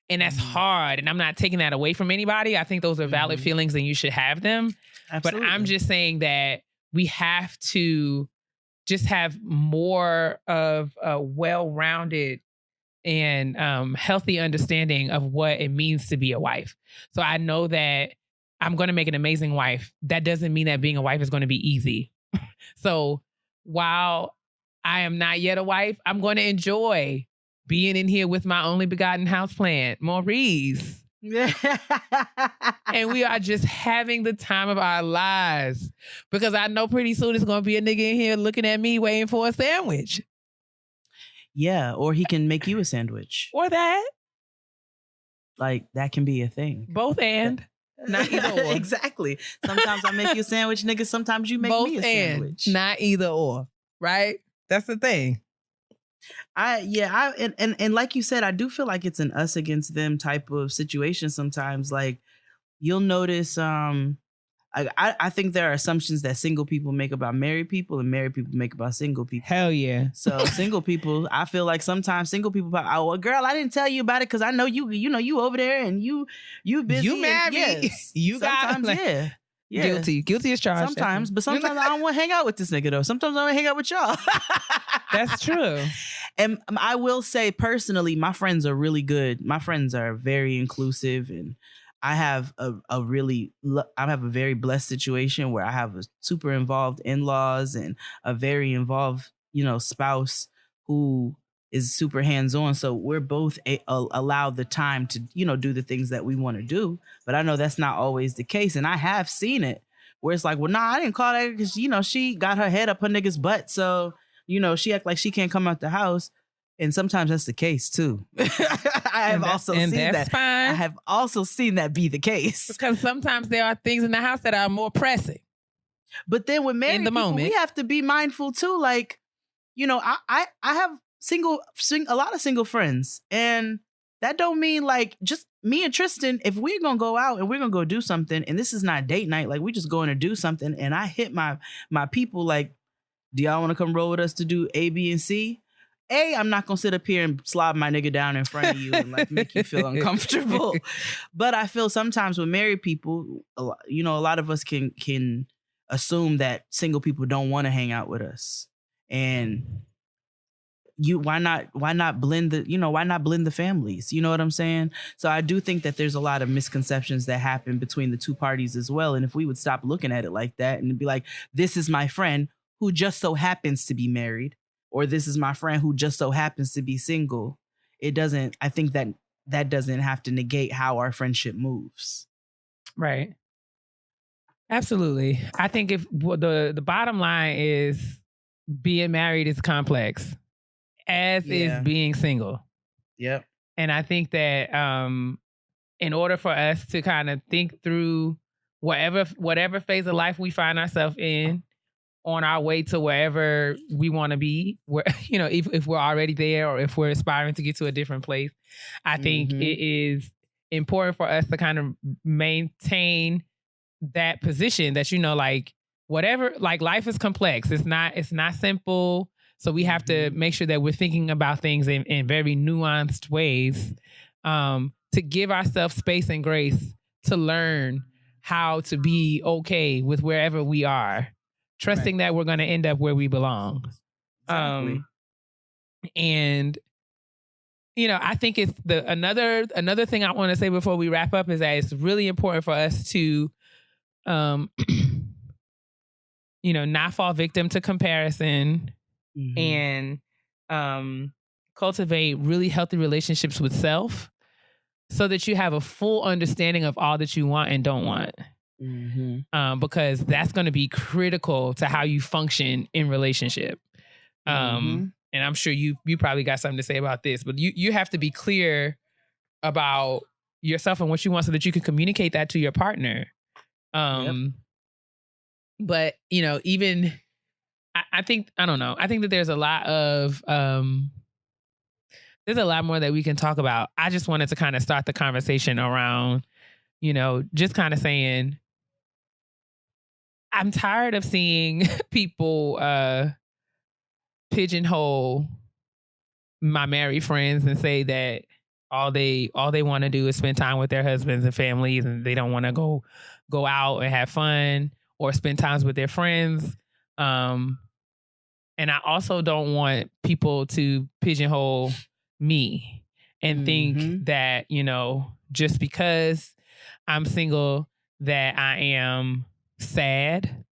And that's hard. And I'm not taking that away from anybody. I think those are valid feelings and you should have them. Absolutely. But I'm just saying that we have to just have more of a well-rounded and healthy understanding of what it means to be a wife. So I know that I'm going to make an amazing wife. That doesn't mean that being a wife is going to be easy. So while I am not yet a wife, I'm going to enjoy being in here with my only begotten houseplant, Maurice. And we are just having the time of our lives. Because I know pretty soon it's going to be a nigga in here looking at me waiting for a sandwich. Yeah, or he can make you a sandwich. Or that. Like, that can be a thing. Both and. Not either or. Exactly. Sometimes I make you a sandwich, nigga. Sometimes you make Both me a and, sandwich. not either or. Right? That's the thing. And like you said, I do feel like it's an us against them type of situation sometimes. Like, you'll notice, I think there are assumptions that single people make about married people and married people make about single people. Hell yeah. So single people, I feel like sometimes single people, oh, well, girl, I didn't tell you about it because I know you over there and you busy. You married. Yes, You got sometimes, like, yeah. Guilty as charged. Sometimes, but sometimes I don't want to hang out with this nigga though. Sometimes I want to hang out with y'all. That's true. And I will say personally, my friends are really good. My friends are very inclusive, and I have a very blessed situation where I have a super involved in-laws and a very involved, spouse who is super hands-on. So we're both allowed the time to, do the things that we want to do. But I know that's not always the case. And I have seen it where it's like, well, nah, I didn't call that because, she got her head up her nigga's butt. So, she act like she can't come out the house. And sometimes that's the case too. I have also seen that. Fine. I have also seen that be the case. Because sometimes there are things in the house that are more pressing. But then with married people, we have to be mindful too. Like, I have a lot of single friends, and that don't mean like just me and Tristan. If we're gonna go out and we're gonna go do something, and this is not date night, like we just going to do something, and I hit my people like, do y'all want to come roll with us to do A, B, and C? I'm not gonna sit up here and slob my nigga down in front of you and like make you feel uncomfortable. But I feel sometimes with married people, a lot of us can assume that single people don't want to hang out with us, and why not blend the families? You know what I'm saying? So I do think that there's a lot of misconceptions that happen between the two parties as well. And if we would stop looking at it like that and be like, this is my friend who just so happens to be married, or this is my friend who just so happens to be single, I think that doesn't have to negate how our friendship moves. Right. Absolutely. I think if the bottom line is being married is complex, as is being single. Yep. And I think that in order for us to kind of think through whatever phase of life we find ourselves in, on our way to wherever we want to be, where, if we're already there or if we're aspiring to get to a different place, I think it is important for us to kind of maintain that position that, whatever, like life is complex. It's not simple. So we have to make sure that we're thinking about things in very nuanced ways, to give ourselves space and grace to learn how to be okay with wherever we are, trusting that we're going to end up where we belong. Exactly. And I think it's another thing I want to say before we wrap up is that it's really important for us to, not fall victim to comparison. And cultivate really healthy relationships with self so that you have a full understanding of all that you want and don't want. Because that's going to be critical to how you function in relationship. And I'm sure you probably got something to say about this, but you have to be clear about yourself and what you want so that you can communicate that to your partner. But, even... I think that there's a lot more that we can talk about. I just wanted to kind of start the conversation around, just kind of saying, I'm tired of seeing people pigeonhole my married friends and say that all they want to do is spend time with their husbands and families, and they don't want to go out and have fun or spend times with their friends. And I also don't want people to pigeonhole me and think that, just because I'm single, that I am sad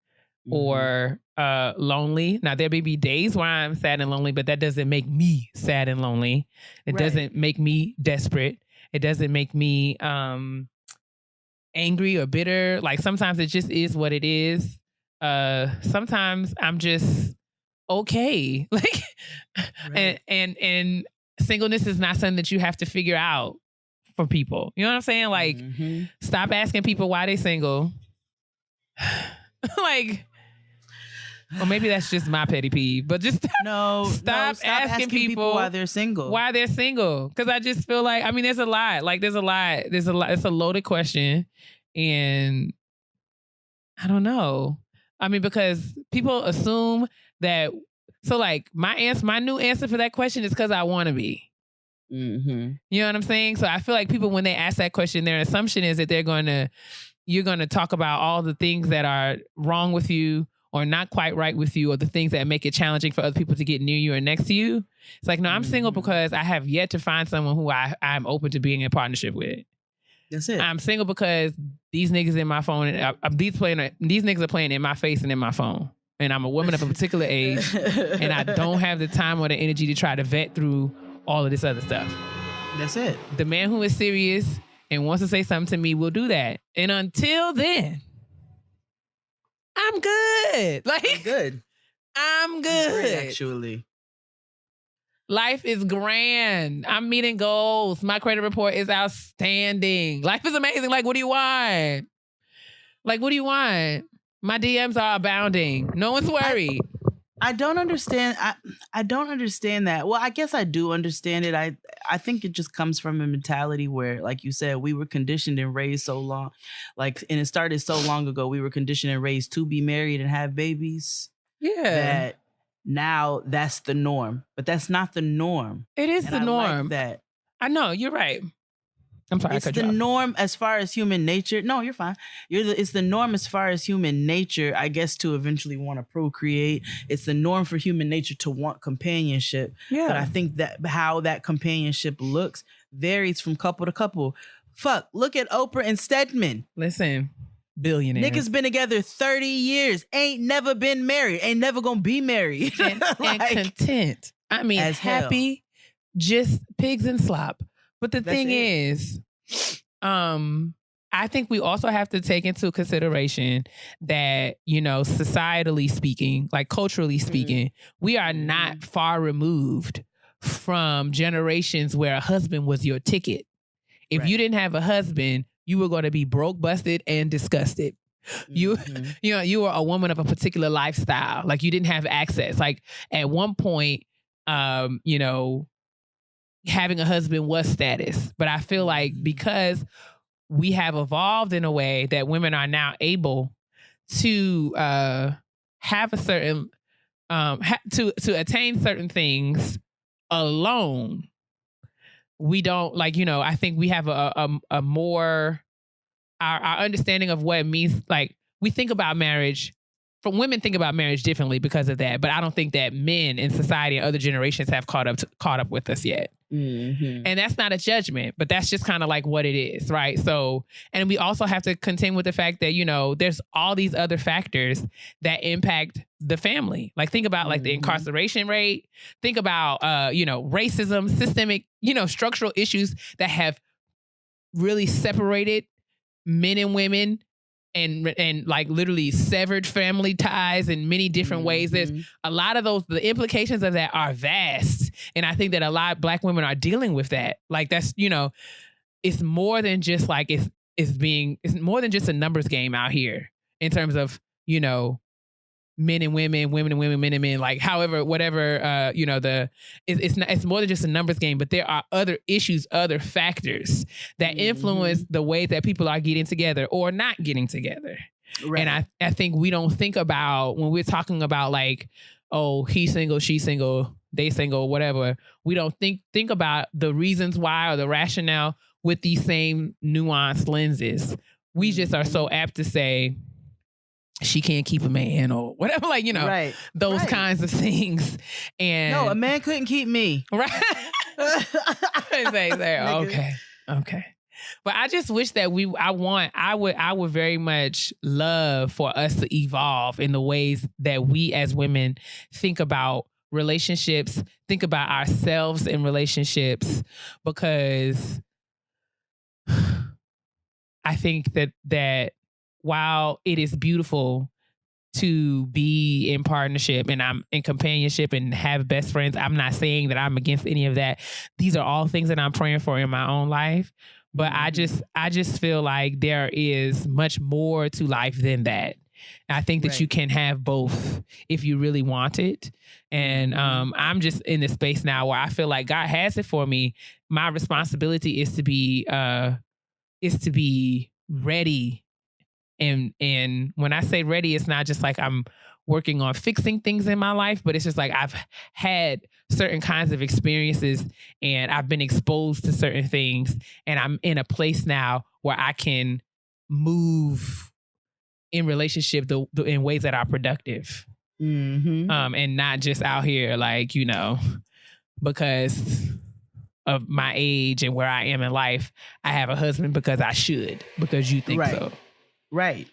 or lonely. Now, there may be days where I'm sad and lonely, but that doesn't make me sad and lonely. It doesn't make me desperate. It doesn't make me angry or bitter. Like sometimes it just is what it is. Sometimes I'm just okay. Like Right. and singleness is not something that you have to figure out for people. You know what I'm saying? Like Mhm. stop asking people why they single. Like, or maybe that's just my petty peeve, but just stop asking people why they're single. why they're single. Because I just feel like, I mean, there's a lot. Like, there's a lot. It's a loaded question. And I don't know. I mean, because people assume that, so like my new answer for that question is because I want to be. Mm-hmm. You know what I'm saying? So I feel like people, when they ask that question, their assumption is that you're going to talk about all the things that are wrong with you or not quite right with you, or the things that make it challenging for other people to get near you or next to you. It's like, no, I'm single because I have yet to find someone who I'm open to being in partnership with. That's it. I'm single because these niggas in my phone, these niggas are playing in my face and in my phone. And I'm a woman of a particular age, and I don't have the time or the energy to try to vet through all of this other stuff. That's it. The man who is serious and wants to say something to me will do that. And until then, I'm good. Like, I'm good. I'm good. Great, actually. Life is grand. I'm meeting goals. My credit report is outstanding. Life is amazing. Like, what do you want? Like, what do you want? My DMs are abounding. No one's worried. I don't understand. I don't understand that. Well, I guess I do understand it. I think it just comes from a mentality where, like you said, we were conditioned and raised so long, and it started so long ago. We were conditioned and raised to be married and have babies. Yeah. That now that's the norm, but that's not the norm. It is And the I norm. like that. I know, you're right. I'm sorry. It's the norm as far as human nature. No, you're fine. It's the norm as far as human nature, I guess, to eventually want to procreate. It's the norm for human nature to want companionship. Yeah. But I think that how that companionship looks varies from couple to couple. Fuck, look at Oprah and Stedman. Listen, billionaires. Niggas been together 30 years, ain't never been married, ain't never gonna be married. and content. I mean, as hell. happy, just pigs and slop. But the That's thing it. is, I think we also have to take into consideration that, societally speaking, like culturally speaking, we are not far removed from generations where a husband was your ticket. If you didn't have a husband, you were going to be broke, busted, and disgusted. You were a woman of a particular lifestyle. Like, you didn't have access. Like, at one point, having a husband was status. But I feel like because we have evolved in a way that women are now able to have a certain, to attain certain things alone, we don't, I think we have a more, our understanding of what it means. Like, we think about marriage, women think about marriage differently because of that. But I don't think that men in society and other generations have caught up with us yet. Mm-hmm. And that's not a judgment, but that's just kind of like what it is, right? So, and we also have to contend with the fact that, there's all these other factors that impact the family. Like, think about like the incarceration rate, think about, racism, systemic, structural issues that have really separated men and women and like literally severed family ties in many different ways. There's a lot of those, the implications of that are vast. And I think that a lot of Black women are dealing with that. Like, that's, it's more than just like, it's more than just a numbers game out here in terms of, men and women, women and women, men and men, like however, whatever, it's more than just a numbers game, but there are other issues, other factors that influence the way that people are getting together or not getting together. Right. And I think we don't think about, when we're talking about like, oh, he's single, she's single, they single, whatever, we don't think about the reasons why or the rationale with these same nuanced lenses. We just are so apt to say, she can't keep a man or whatever, like, those kinds of things. And no, a man couldn't keep me. Right. Okay. But I just wish that I would very much love for us to evolve in the ways that we as women think about relationships, think about ourselves in relationships, because I think that while it is beautiful to be in partnership and I'm in companionship and have best friends, I'm not saying that I'm against any of that. These are all things that I'm praying for in my own life. But I just feel like there is much more to life than that. I think that you can have both if you really want it. And I'm just in this space now where I feel like God has it for me. My responsibility is to be ready. And when I say ready, it's not just like I'm working on fixing things in my life, but it's just like I've had certain kinds of experiences and I've been exposed to certain things, and I'm in a place now where I can move in relationship in ways that are productive. And not just out here like, because of my age and where I am in life, I have a husband because I should, because you think so. Right.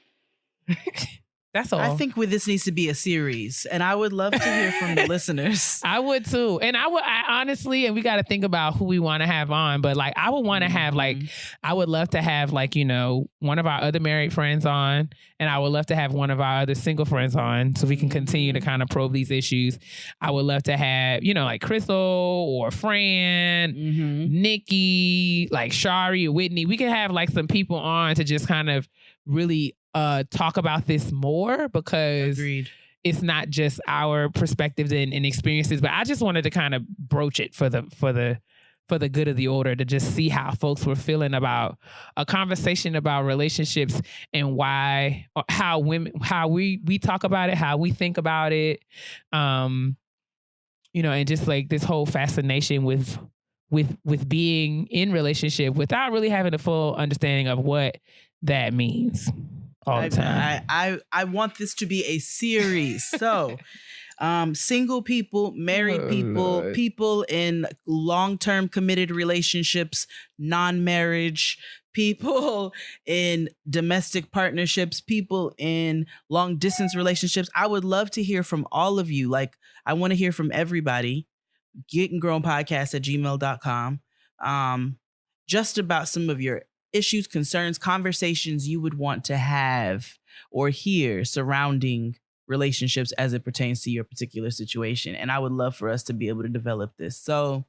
That's all. I think this needs to be a series, and I would love to hear from the listeners. I would too. And I honestly, and we got to think about who we want to have on, but like, I would want to have I would love to have one of our other married friends on, and I would love to have one of our other single friends on so we can continue to kind of probe these issues. I would love to have, like Crystal or Fran, Nikki, like Shari or Whitney. We could have like some people on to just kind of really talk about this more, because it's not just our perspectives and experiences, but I just wanted to kind of broach it for the good of the order, to just see how folks were feeling about a conversation about relationships and how we talk about it, how we think about it, and just like this whole fascination with being in relationship without really having a full understanding of what that means all the time. I want this to be a series. So single people, married people, Lord. People in long-term committed relationships, non-marriage, people in domestic partnerships, people in long-distance relationships. I would love to hear from all of you. Like, I want to hear from everybody. gettingrownpodcast@gmail.com. Just about some of your issues, concerns, conversations you would want to have or hear surrounding relationships as it pertains to your particular situation. And I would love for us to be able to develop this. So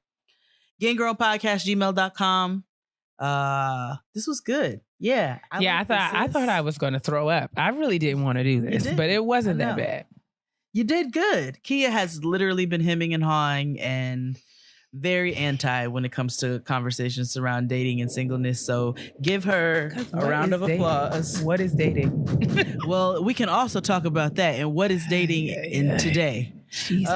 gettingrownpodcast@gmail.com. This was good. Yeah. I thought I was going to throw up. I really didn't want to do this, but it wasn't that bad. You did good. Keia has literally been hemming and hawing and very anti when it comes to conversations around dating and singleness. So give her a round of applause. What is dating? Well, we can also talk about that and what is dating in today. Jesus.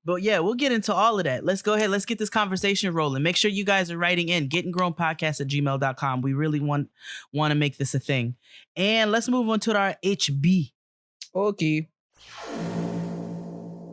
But yeah, we'll get into all of that. Let's go ahead. Let's get this conversation rolling. Make sure you guys are writing in gettingrownpodcast@gmail.com. We really want to make this a thing. And let's move on to our HB. Okay.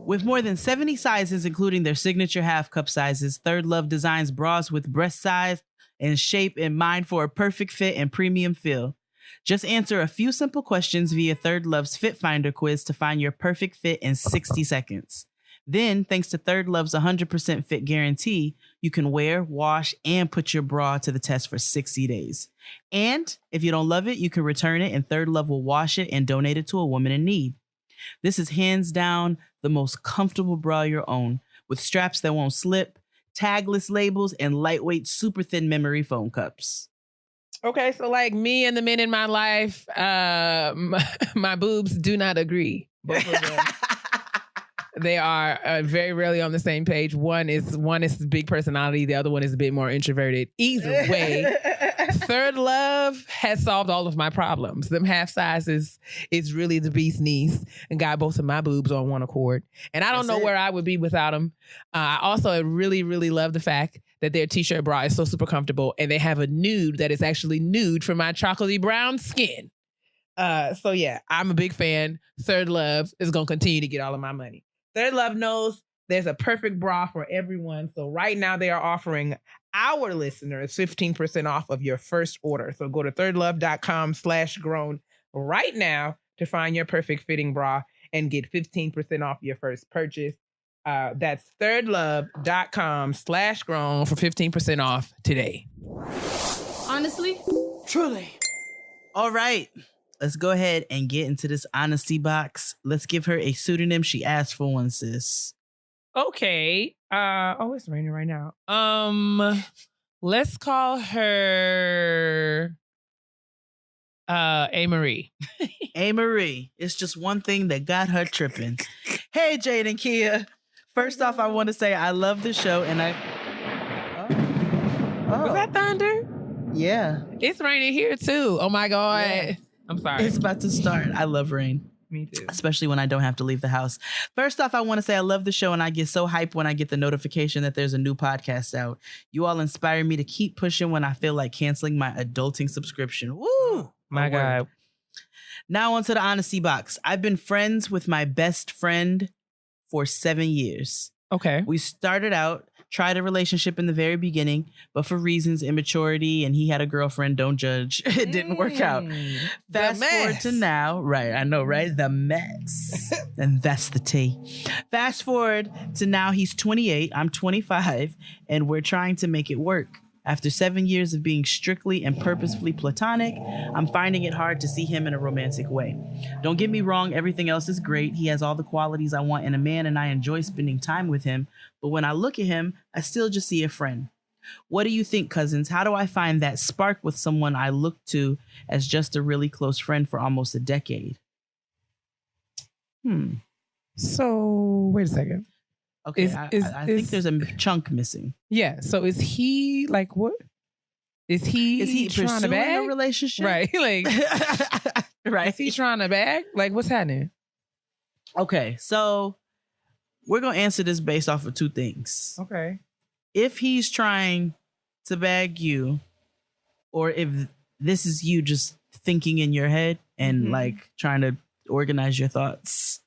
With more than 70 sizes, including their signature half cup sizes, Third Love designs bras with breast size and shape in mind for a perfect fit and premium feel. Just answer a few simple questions via Third Love's Fit Finder quiz to find your perfect fit in 60 seconds. Then, thanks to Third Love's 100% fit guarantee, you can wear, wash, and put your bra to the test for 60 days. And if you don't love it, you can return it and Third Love will wash it and donate it to a woman in need. This is hands down the most comfortable bra you'll own, with straps that won't slip, tagless labels, and lightweight, super thin memory foam cups. Okay, so like me and the men in my life, my boobs do not agree. Both of them. They are very rarely on the same page. One is big personality. The other one is a bit more introverted. Either way, Third Love has solved all of my problems. Them half sizes is really the bee's knees and got both of my boobs on one accord. And I don't know where I would be without them. I also really, really love the fact that their t-shirt bra is so super comfortable, and they have a nude that is actually nude for my chocolatey brown skin. So yeah, I'm a big fan. Third Love is going to continue to get all of my money. Third Love knows there's a perfect bra for everyone. So right now they are offering our listeners 15% off of your first order. So go to thirdlove.com/grown right now to find your perfect fitting bra and get 15% off your first purchase. That's thirdlove.com/grown for 15% off today. Honestly, Truly. All right. Let's go ahead and get into this honesty box. Let's give her a pseudonym. She asked for one, sis. Okay. It's raining right now. Let's call her A. Marie. A. Marie. It's just one thing that got her tripping. Hey, Jade and Keia. First off, I want to say I love the show and I... Oh. Was that thunder? Yeah. It's raining here too. Oh my God. Yeah. I'm sorry. It's about to start. I love rain. Me too. Especially when I don't have to leave the house. First off, I want to say I love the show and I get so hyped when I get the notification that there's a new podcast out. You all inspire me to keep pushing when I feel like canceling my adulting subscription. Woo! My God. Now onto the honesty box. I've been friends with my best friend for 7 years. Okay. We started out, tried a relationship in the very beginning, but for reasons, immaturity, and he had a girlfriend, don't judge, it didn't work out. Fast forward to now, right, I know, right? The mess. And that's the tea. Fast forward to now, he's 28, I'm 25, and we're trying to make it work. After 7 years of being strictly and purposefully platonic, I'm finding it hard to see him in a romantic way. Don't get me wrong, everything else is great. He has all the qualities I want in a man and I enjoy spending time with him. But when I look at him, I still just see a friend. What do you think, cousins? How do I find that spark with someone I look to as just a really close friend for almost a decade? So, wait a second. Okay, I think there's a chunk missing. Yeah. So is he like what? Is he trying to pursuing bag a relationship? Right. Like right. Is he trying to bag? Like what's happening? Okay, so we're gonna answer this based off of two things. Okay. If he's trying to bag you, or if this is you just thinking in your head and like trying to organize your thoughts.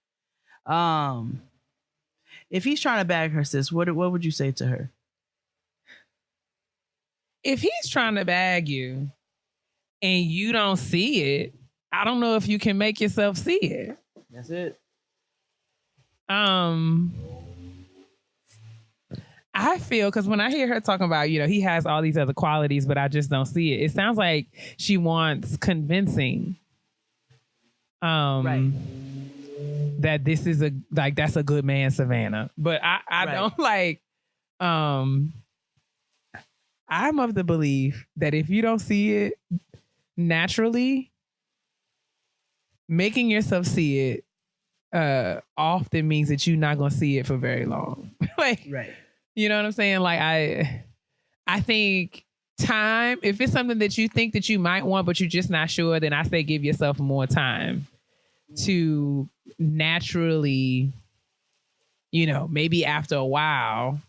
If he's trying to bag her, sis, what would you say to her? If he's trying to bag you and you don't see it, I don't know if you can make yourself see it. That's it. I feel, because when I hear her talking about, he has all these other qualities, but I just don't see it. It sounds like she wants convincing. Right. That this is that's a good man, Savannah. But I don't like, I'm of the belief that if you don't see it naturally, making yourself see it often means that you're not going to see it for very long. Like, right. You know what I'm saying? Like, I think time, if it's something that you think that you might want, but you're just not sure, then I say give yourself more time to naturally, maybe after a while,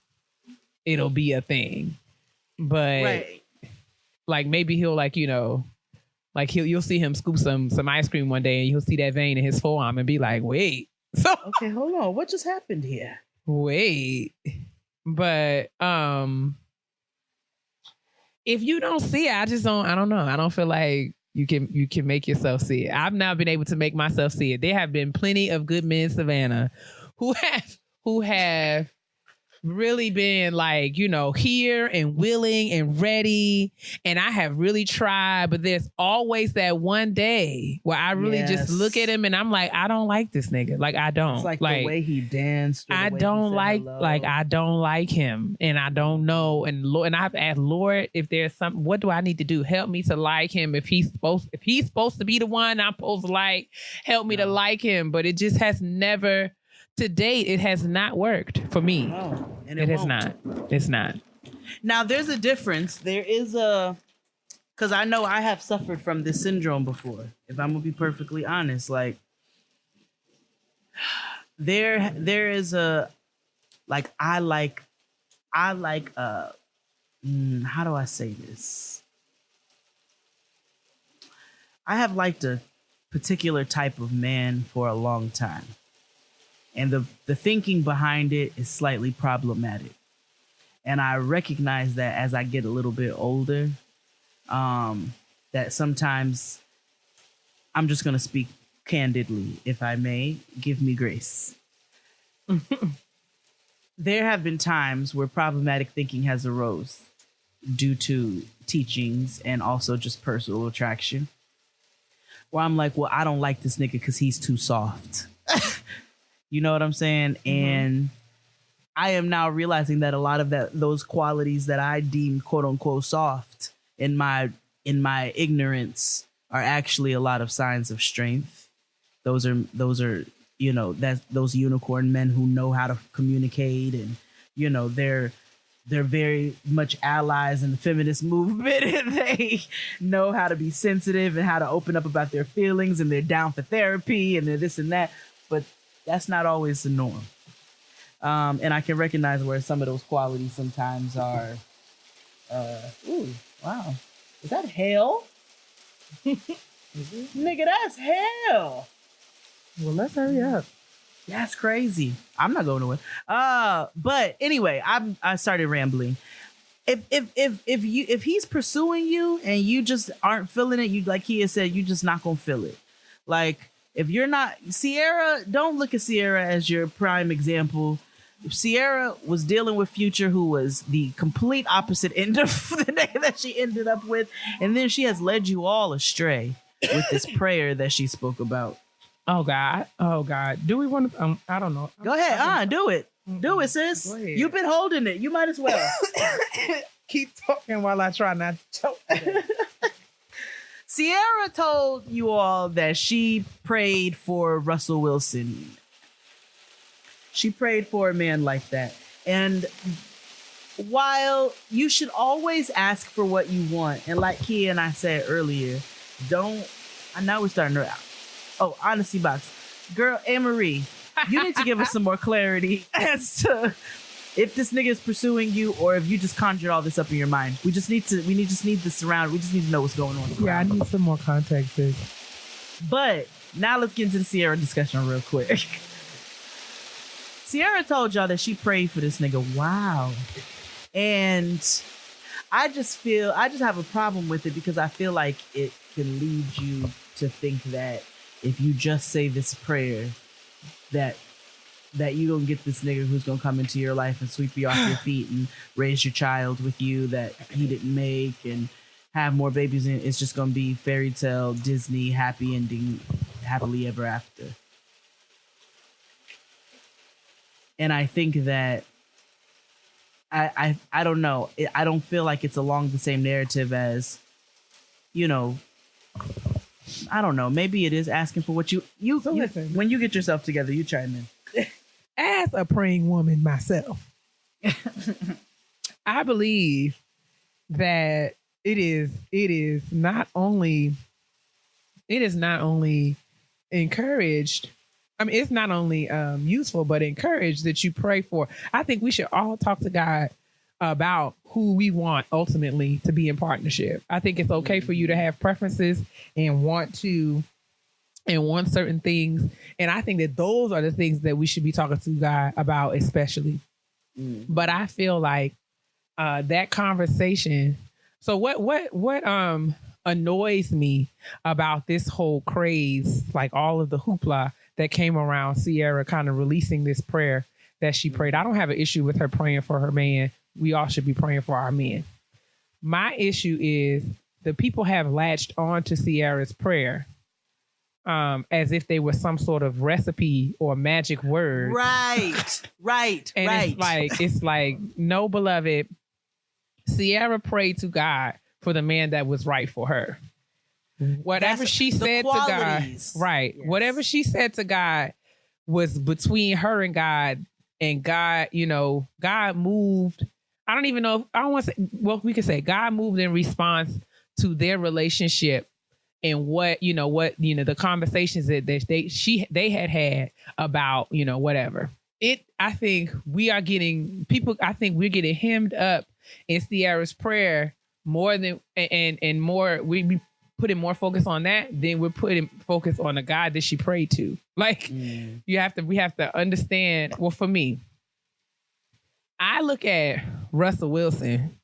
it'll be a thing. But like maybe he'll you'll see him scoop some ice cream one day and you'll see that vein in his forearm and be like, wait. So okay, hold on. What just happened here? Wait. But if you don't see it, I don't know. I don't feel like you can make yourself see it. I've now been able to make myself see it. There have been plenty of good men, Savannah, who have really been like, here and willing and ready. And I have really tried, but there's always that one day where I really just look at him and I'm like, I don't like this nigga. Like, I don't. It's like the way he danced. I don't like him. And I don't know. And Lord, and I've asked Lord, if there's something, what do I need to do? Help me to like him. If he's supposed to be the one I'm supposed to like, help me to like him. But it just has never, to date, it has not worked for me. No, and it has not. It's not. Now, there's a difference. There is because I know I have suffered from this syndrome before. If I'm gonna be perfectly honest, like there is a like I like how do I say this? I have liked a particular type of man for a long time. And the thinking behind it is slightly problematic. And I recognize that as I get a little bit older, that sometimes I'm just going to speak candidly, if I may. Give me grace. There have been times where problematic thinking has arose due to teachings and also just personal attraction, where I'm like, well, I don't like this nigga because he's too soft. You know what I'm saying? Mm-hmm. And I am now realizing that a lot of those qualities that I deem quote unquote soft in my ignorance are actually a lot of signs of strength. Those are you know, that those unicorn men who know how to communicate, and you know, they're very much allies in the feminist movement, and they know how to be sensitive and how to open up about their feelings, and they're down for therapy and they're this and that, but that's not always the norm. And I can recognize where some of those qualities sometimes are, ooh, wow. Is that hell? Nigga, that's hell. Well, let's hurry up. That's crazy. I'm not going away. But anyway, I started rambling. If he's pursuing you and you just aren't feeling it, you, like Keia said, you just not gonna feel it. Like, if you're not Sierra, don't look at Sierra as your prime example. Sierra was dealing with Future, who was the complete opposite end of the nigga that she ended up with, and then she has led you all astray with this prayer that she spoke about. Oh God. Do we want to? I don't know. Go ahead. Do it. Do it, sis. You've been holding it. You might as well. Keep talking while I try not to choke. Sierra told you all that she prayed for Russell Wilson. She prayed for a man like that. And while you should always ask for what you want, and like Keia and I said earlier, I know we're starting to. Oh, honesty box. Girl, Anne-Marie, you need to give us some more clarity as to if this nigga is pursuing you or if you just conjured all this up in your mind. We just need this around. We just need to know what's going on. Yeah, I need some more context, sis. But now let's get into the Sierra discussion real quick. Sierra told y'all that she prayed for this nigga. Wow. And I just have a problem with it because I feel like it can lead you to think that if you just say this prayer, that you gonna get this nigga who's gonna come into your life and sweep you off your feet and raise your child with you that he didn't make and have more babies, and it's just gonna be fairy tale Disney happy ending, happily ever after. And I think that I don't know. I don't feel like it's along the same narrative as, you know, I don't know. Maybe it is asking for what you listen. When you get yourself together, you chime in. As a praying woman myself, I believe that it is not only encouraged. I mean, it's not only useful, but encouraged that you pray for. I think we should all talk to God about who we want ultimately to be in partnership. I think it's okay for you to have preferences and want certain things. And I think that those are the things that we should be talking to God about, especially. But I feel like that conversation. So what annoys me about this whole craze, like all of the hoopla that came around Sierra kind of releasing this prayer that she prayed. I don't have an issue with her praying for her man. We all should be praying for our men. My issue is the people have latched on to Sierra's prayer as if they were some sort of recipe or magic word. Right. And it's like, no, beloved, Sierra prayed to God for the man that was right for her. Whatever she said to God, right? Yes. Whatever she said to God was between her and God, you know, God moved. I don't even know. I don't want to say. Well, we could say God moved in response to their relationship and what the conversations that they had about, you know, whatever. I think we're getting hemmed up in Sierra's prayer more than and more. We putting more focus on that than we're putting focus on the God that she prayed to. Like we have to understand. Well, for me, I look at Russell Wilson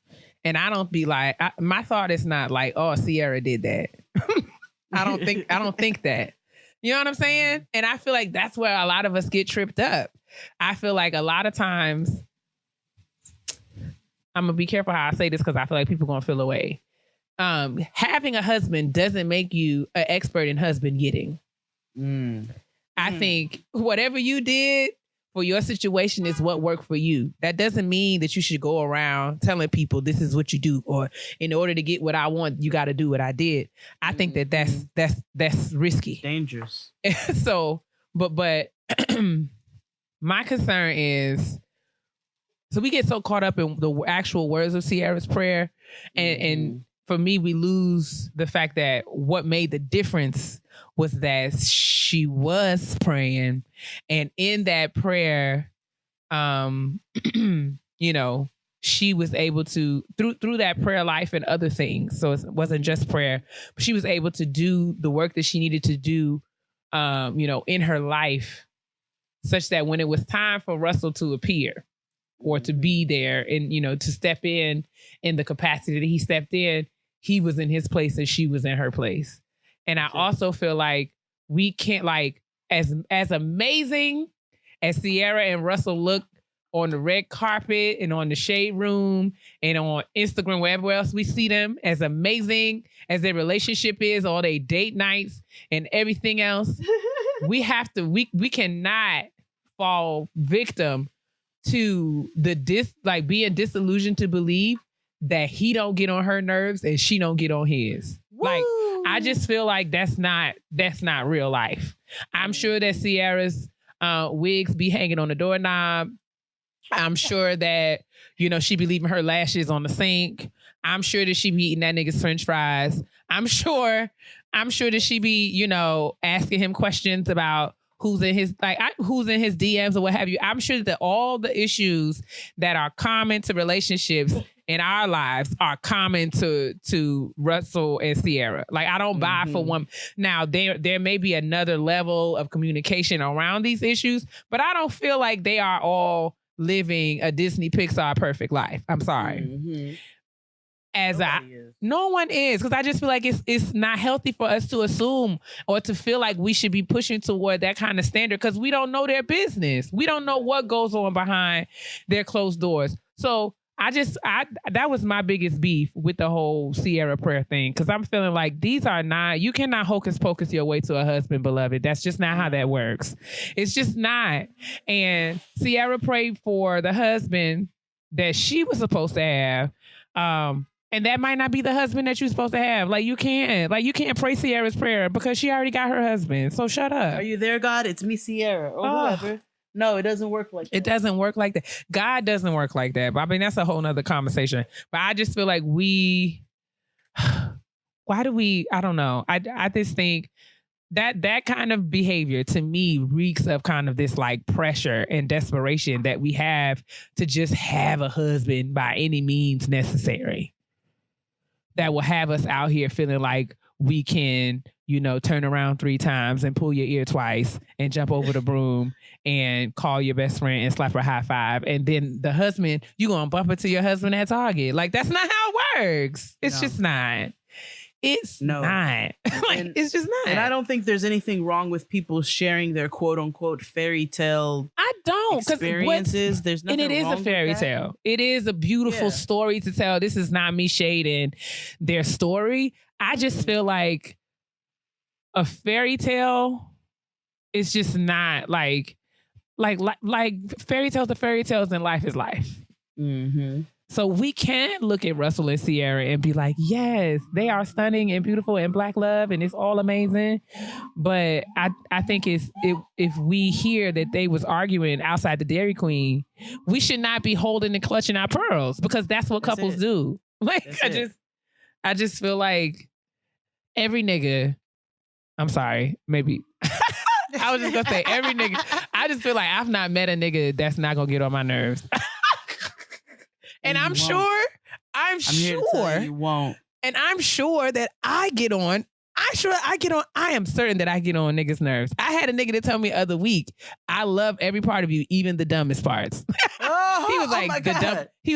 and I don't be like, my thought is not like, oh, Sierra did that. I don't think that. You know what I'm saying? And I feel like that's where a lot of us get tripped up. I feel like a lot of times, I'm going to be careful how I say this because I feel like people are going to feel away. having a husband doesn't make you an expert in husband getting. I think whatever you did for your situation is what worked for you. That doesn't mean that you should go around telling people this is what you do, or in order to get what I want, you got to do what I did. I think that's risky, dangerous. So, but my concern is, so we get so caught up in the actual words of Ciara's prayer, and for me, we lose the fact that what made the difference was that she was praying, and in that prayer, you know, she was able to through that prayer life and other things. So it wasn't just prayer, but she was able to do the work that she needed to do, you know, in her life, such that when it was time for Russell to appear or to be there and, you know, to step in the capacity that he stepped in, he was in his place and she was in her place. And I also feel like we can't, like, as amazing as Ciara and Russell look on the red carpet and on the Shade Room and on Instagram, wherever else we see them, as amazing as their relationship is, all their date nights and everything else, we cannot fall victim to being disillusioned to believe that he don't get on her nerves and she don't get on his. Woo! Like, I just feel like that's not real life. I'm sure that Ciara's wigs be hanging on the doorknob. I'm sure that, you know, she be leaving her lashes on the sink. I'm sure that she be eating that nigga's French fries. I'm sure that she be, you know, asking him questions about who's in his DMs or what have you. I'm sure that all the issues that are common to relationships in our lives are common to Russell and Ciara. Like, I don't buy for one. Now, there may be another level of communication around these issues, but I don't feel like they are all living a Disney Pixar perfect life. I'm sorry. No one is, because I just feel like it's not healthy for us to assume or to feel like we should be pushing toward that kind of standard, because we don't know their business. We don't know what goes on behind their closed doors. So that was my biggest beef with the whole Ciara prayer thing, because I'm feeling like you cannot hocus pocus your way to a husband, beloved. That's just not how that works. It's just not. And Ciara prayed for the husband that she was supposed to have. And that might not be the husband that you're supposed to have. Like, you can't pray Ciara's prayer because she already got her husband. So shut up. Are you there, God? It's me, Ciara, or whoever. No, it doesn't work like that. It doesn't work like that. God doesn't work like that. But I mean, that's a whole nother conversation. But I just feel like I don't know. I just think that kind of behavior to me reeks of kind of this like pressure and desperation that we have to just have a husband by any means necessary. That will have us out here feeling like we can, you know, turn around 3 times and pull your ear twice and jump over the broom and call your best friend and slap her high five. And then the husband, you going to bump into your husband at Target. Like, that's not how it works. It's just not. It's not. It's just not. And I don't think there's anything wrong with people sharing their quote unquote fairy tale experiences. There's nothing wrong with that. And it is a fairy tale. It is a beautiful story to tell. This is not me shading their story. I just feel like a fairy tale is just not like fairy tales are fairy tales and life is life. Mm-hmm. So we can't look at Russell and Ciara and be like, yes, they are stunning and beautiful and Black love and it's all amazing. But I think if we hear that they was arguing outside the Dairy Queen, we should not be holding and clutching our pearls, because that's what couples do. Like, I just feel like every nigga, I'm sorry, maybe. I was just gonna say every nigga. I just feel like I've not met a nigga that's not gonna get on my nerves. And I'm sure you won't. And I'm sure that I get on. I am certain that I get on niggas' nerves. I had a nigga that tell me the other week, I love every part of you, even the dumbest parts. He was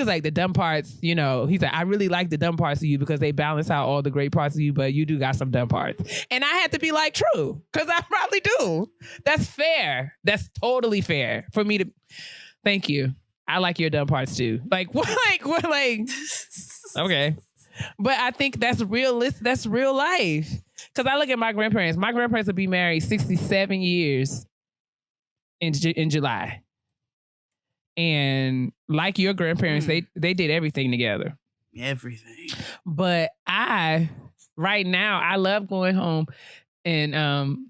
like, the dumb parts, you know, he's like, I really like the dumb parts of you because they balance out all the great parts of you, but you do got some dumb parts. And I had to be like, true, because I probably do. That's fair. That's totally fair for me to, thank you. I like your dumb parts too. Like, what? Okay. But I think that's realistic. That's real life. Because I look at my grandparents. My grandparents would be married 67 years in July. And like your grandparents, they did everything together. Everything. But right now, I love going home and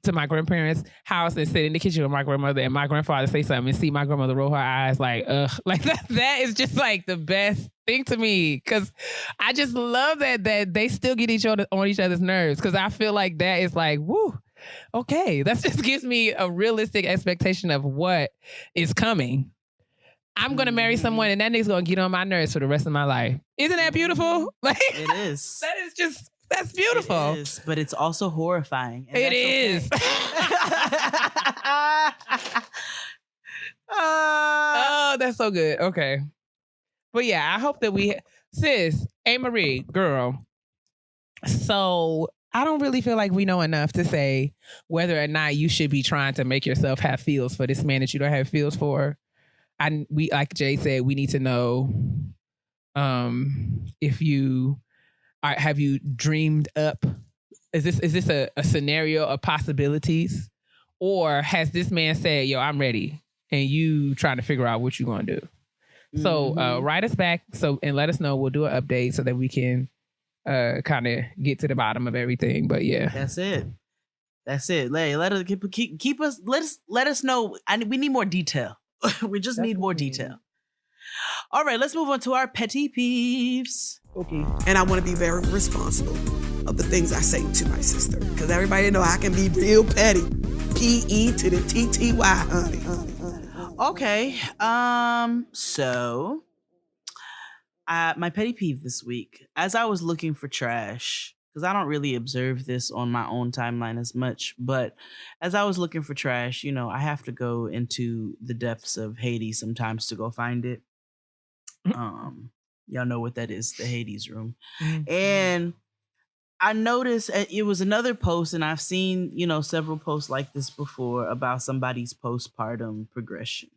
to my grandparents' house and sit in the kitchen with my grandmother and my grandfather say something and see my grandmother roll her eyes like, ugh. Like that is just like the best thing to me. Cause I just love that they still get on each other's nerves. Cause I feel like that is like, woo, okay. That just gives me a realistic expectation of what is coming. I'm going to marry someone and that nigga's going to get on my nerves for the rest of my life. Isn't that beautiful? Like, it is. That's beautiful. It is, but it's also horrifying. It is. Oh, that's so good. Okay. But yeah, I hope that sis, A-Marie, girl. So I don't really feel like we know enough to say whether or not you should be trying to make yourself have feels for this man that you don't have feels for. We, like Jay said, we need to know if you have you dreamed up. Is this a scenario of possibilities, or has this man said, "Yo, I'm ready," and you trying to figure out what you're gonna do? So write us back and let us know. We'll do an update so that we can kind of get to the bottom of everything. But yeah, that's it. Let us keep us. Let us know. We need more detail. We just need more detail. All right, let's move on to our petty peeves. Okay. And I want to be very responsible of the things I say to my sister. Because everybody know I can be real petty. P-E to the T-T-Y, honey. Okay. So my petty peeve this week, as I was looking for trash, because I don't really observe this on my own timeline as much, but as I was looking for trash, I have to go into the depths of Hades sometimes to go find it. Y'all know what that is, the Hades room. Mm-hmm. And I noticed it was another post, and I've seen, several posts like this before about somebody's postpartum progression.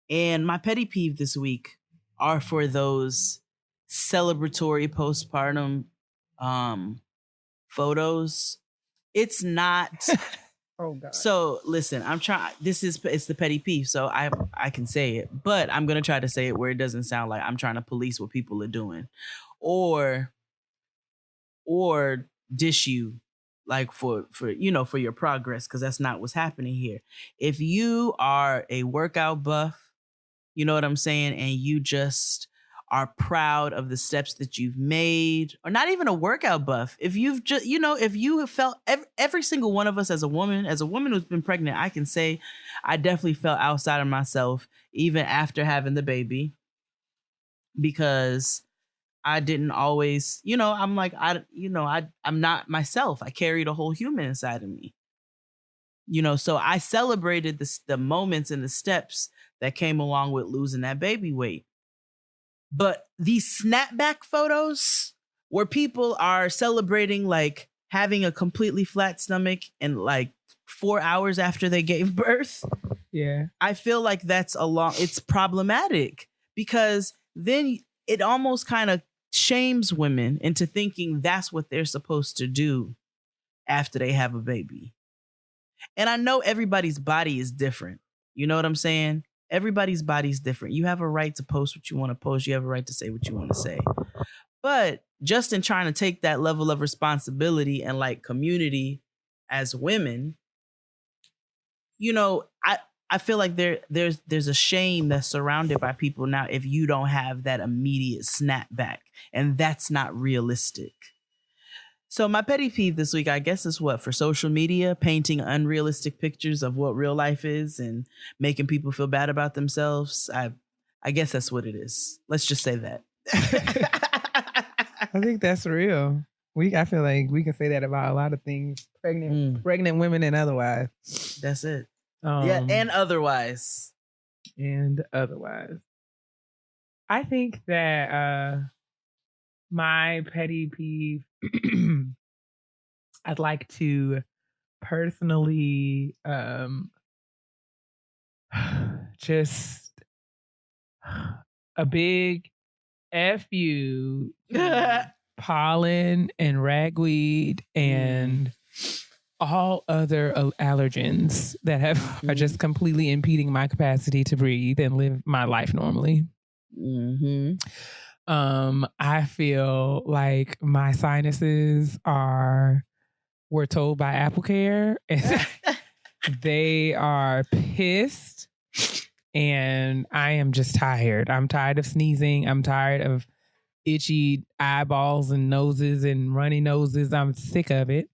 And my petty peeve this week are for those celebratory postpartum photos. It's not. Oh God. So listen, it's the petty peeve, so I can say it, but I'm gonna try to say it where it doesn't sound like I'm trying to police what people are doing, or dish you like for your progress, because that's not what's happening here. If you are a workout buff, you know what I'm saying, and you just are proud of the steps that you've made, or not even a workout buff. If you've just, if you have felt, every single one of us as a woman who's been pregnant, I can say I definitely felt outside of myself even after having the baby, because I didn't always, I'm like, I'm not myself. I carried a whole human inside of me. So I celebrated the moments and the steps that came along with losing that baby weight. But these snapback photos where people are celebrating like having a completely flat stomach and like 4 hours after they gave birth. Yeah. I feel like it's problematic, because then it almost kind of shames women into thinking that's what they're supposed to do after they have a baby. And I know everybody's body is different. You know what I'm saying? Everybody's body's different. You have a right to post what you want to post. You have a right to say what you want to say. But just in trying to take that level of responsibility and like community as women, I feel like there's a shame that's surrounded by people now if you don't have that immediate snapback, and that's not realistic. So my petty peeve this week, I guess, is for social media, painting unrealistic pictures of what real life is and making people feel bad about themselves. I guess that's what it is. Let's just say that. I think that's real. I feel like we can say that about a lot of things, pregnant women and otherwise. That's it. Yeah, and otherwise. I think that my petty peeve, I'd like to personally just a big F you, pollen and ragweed and all other allergens that are just completely impeding my capacity to breathe and live my life normally. Mm-hmm. I feel like my sinuses were told by AppleCare and they are pissed. And I am just tired. I'm tired of sneezing. I'm tired of itchy eyeballs and noses and runny noses. I'm sick of it.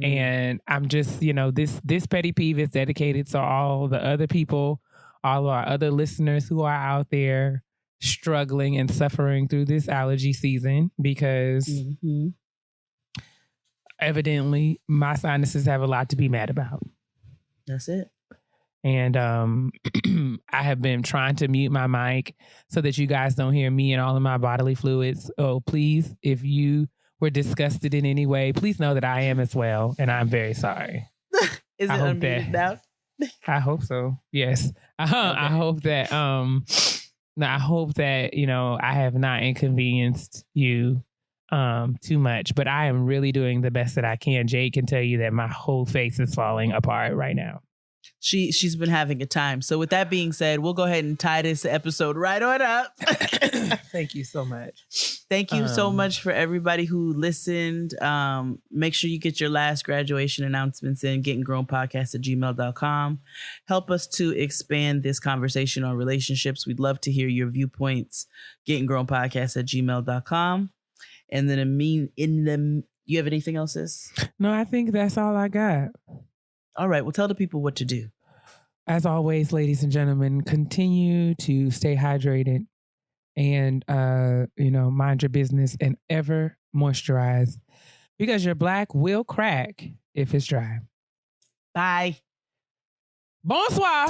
And I'm just, this petty peeve is dedicated to all the other people, all of our other listeners who are out there struggling and suffering through this allergy season because evidently my sinuses have a lot to be mad about. That's it. And I have been trying to mute my mic so that you guys don't hear me and all of my bodily fluids. Oh, please, if you were disgusted in any way, please know that I am as well. And I'm very sorry. Is it unmuted now? I hope so. Yes. Okay. I hope that, I have not inconvenienced you too much, but I am really doing the best that I can. Jade can tell you that my whole face is falling apart right now. She's been having a time. So with that being said, we'll go ahead and tie this episode right on up. Thank you so much. Thank you so much for everybody who listened. Make sure you get your last graduation announcements in gettinggrownpodcast@gmail.com. Help us to expand this conversation on relationships. We'd love to hear your viewpoints. Gettinggrownpodcast@gmail.com. And then you have anything else, sis? No, I think that's all I got. All right. Well, tell the people what to do. As always, ladies and gentlemen, continue to stay hydrated and, mind your business and ever moisturize because your black will crack if it's dry. Bye. Bonsoir.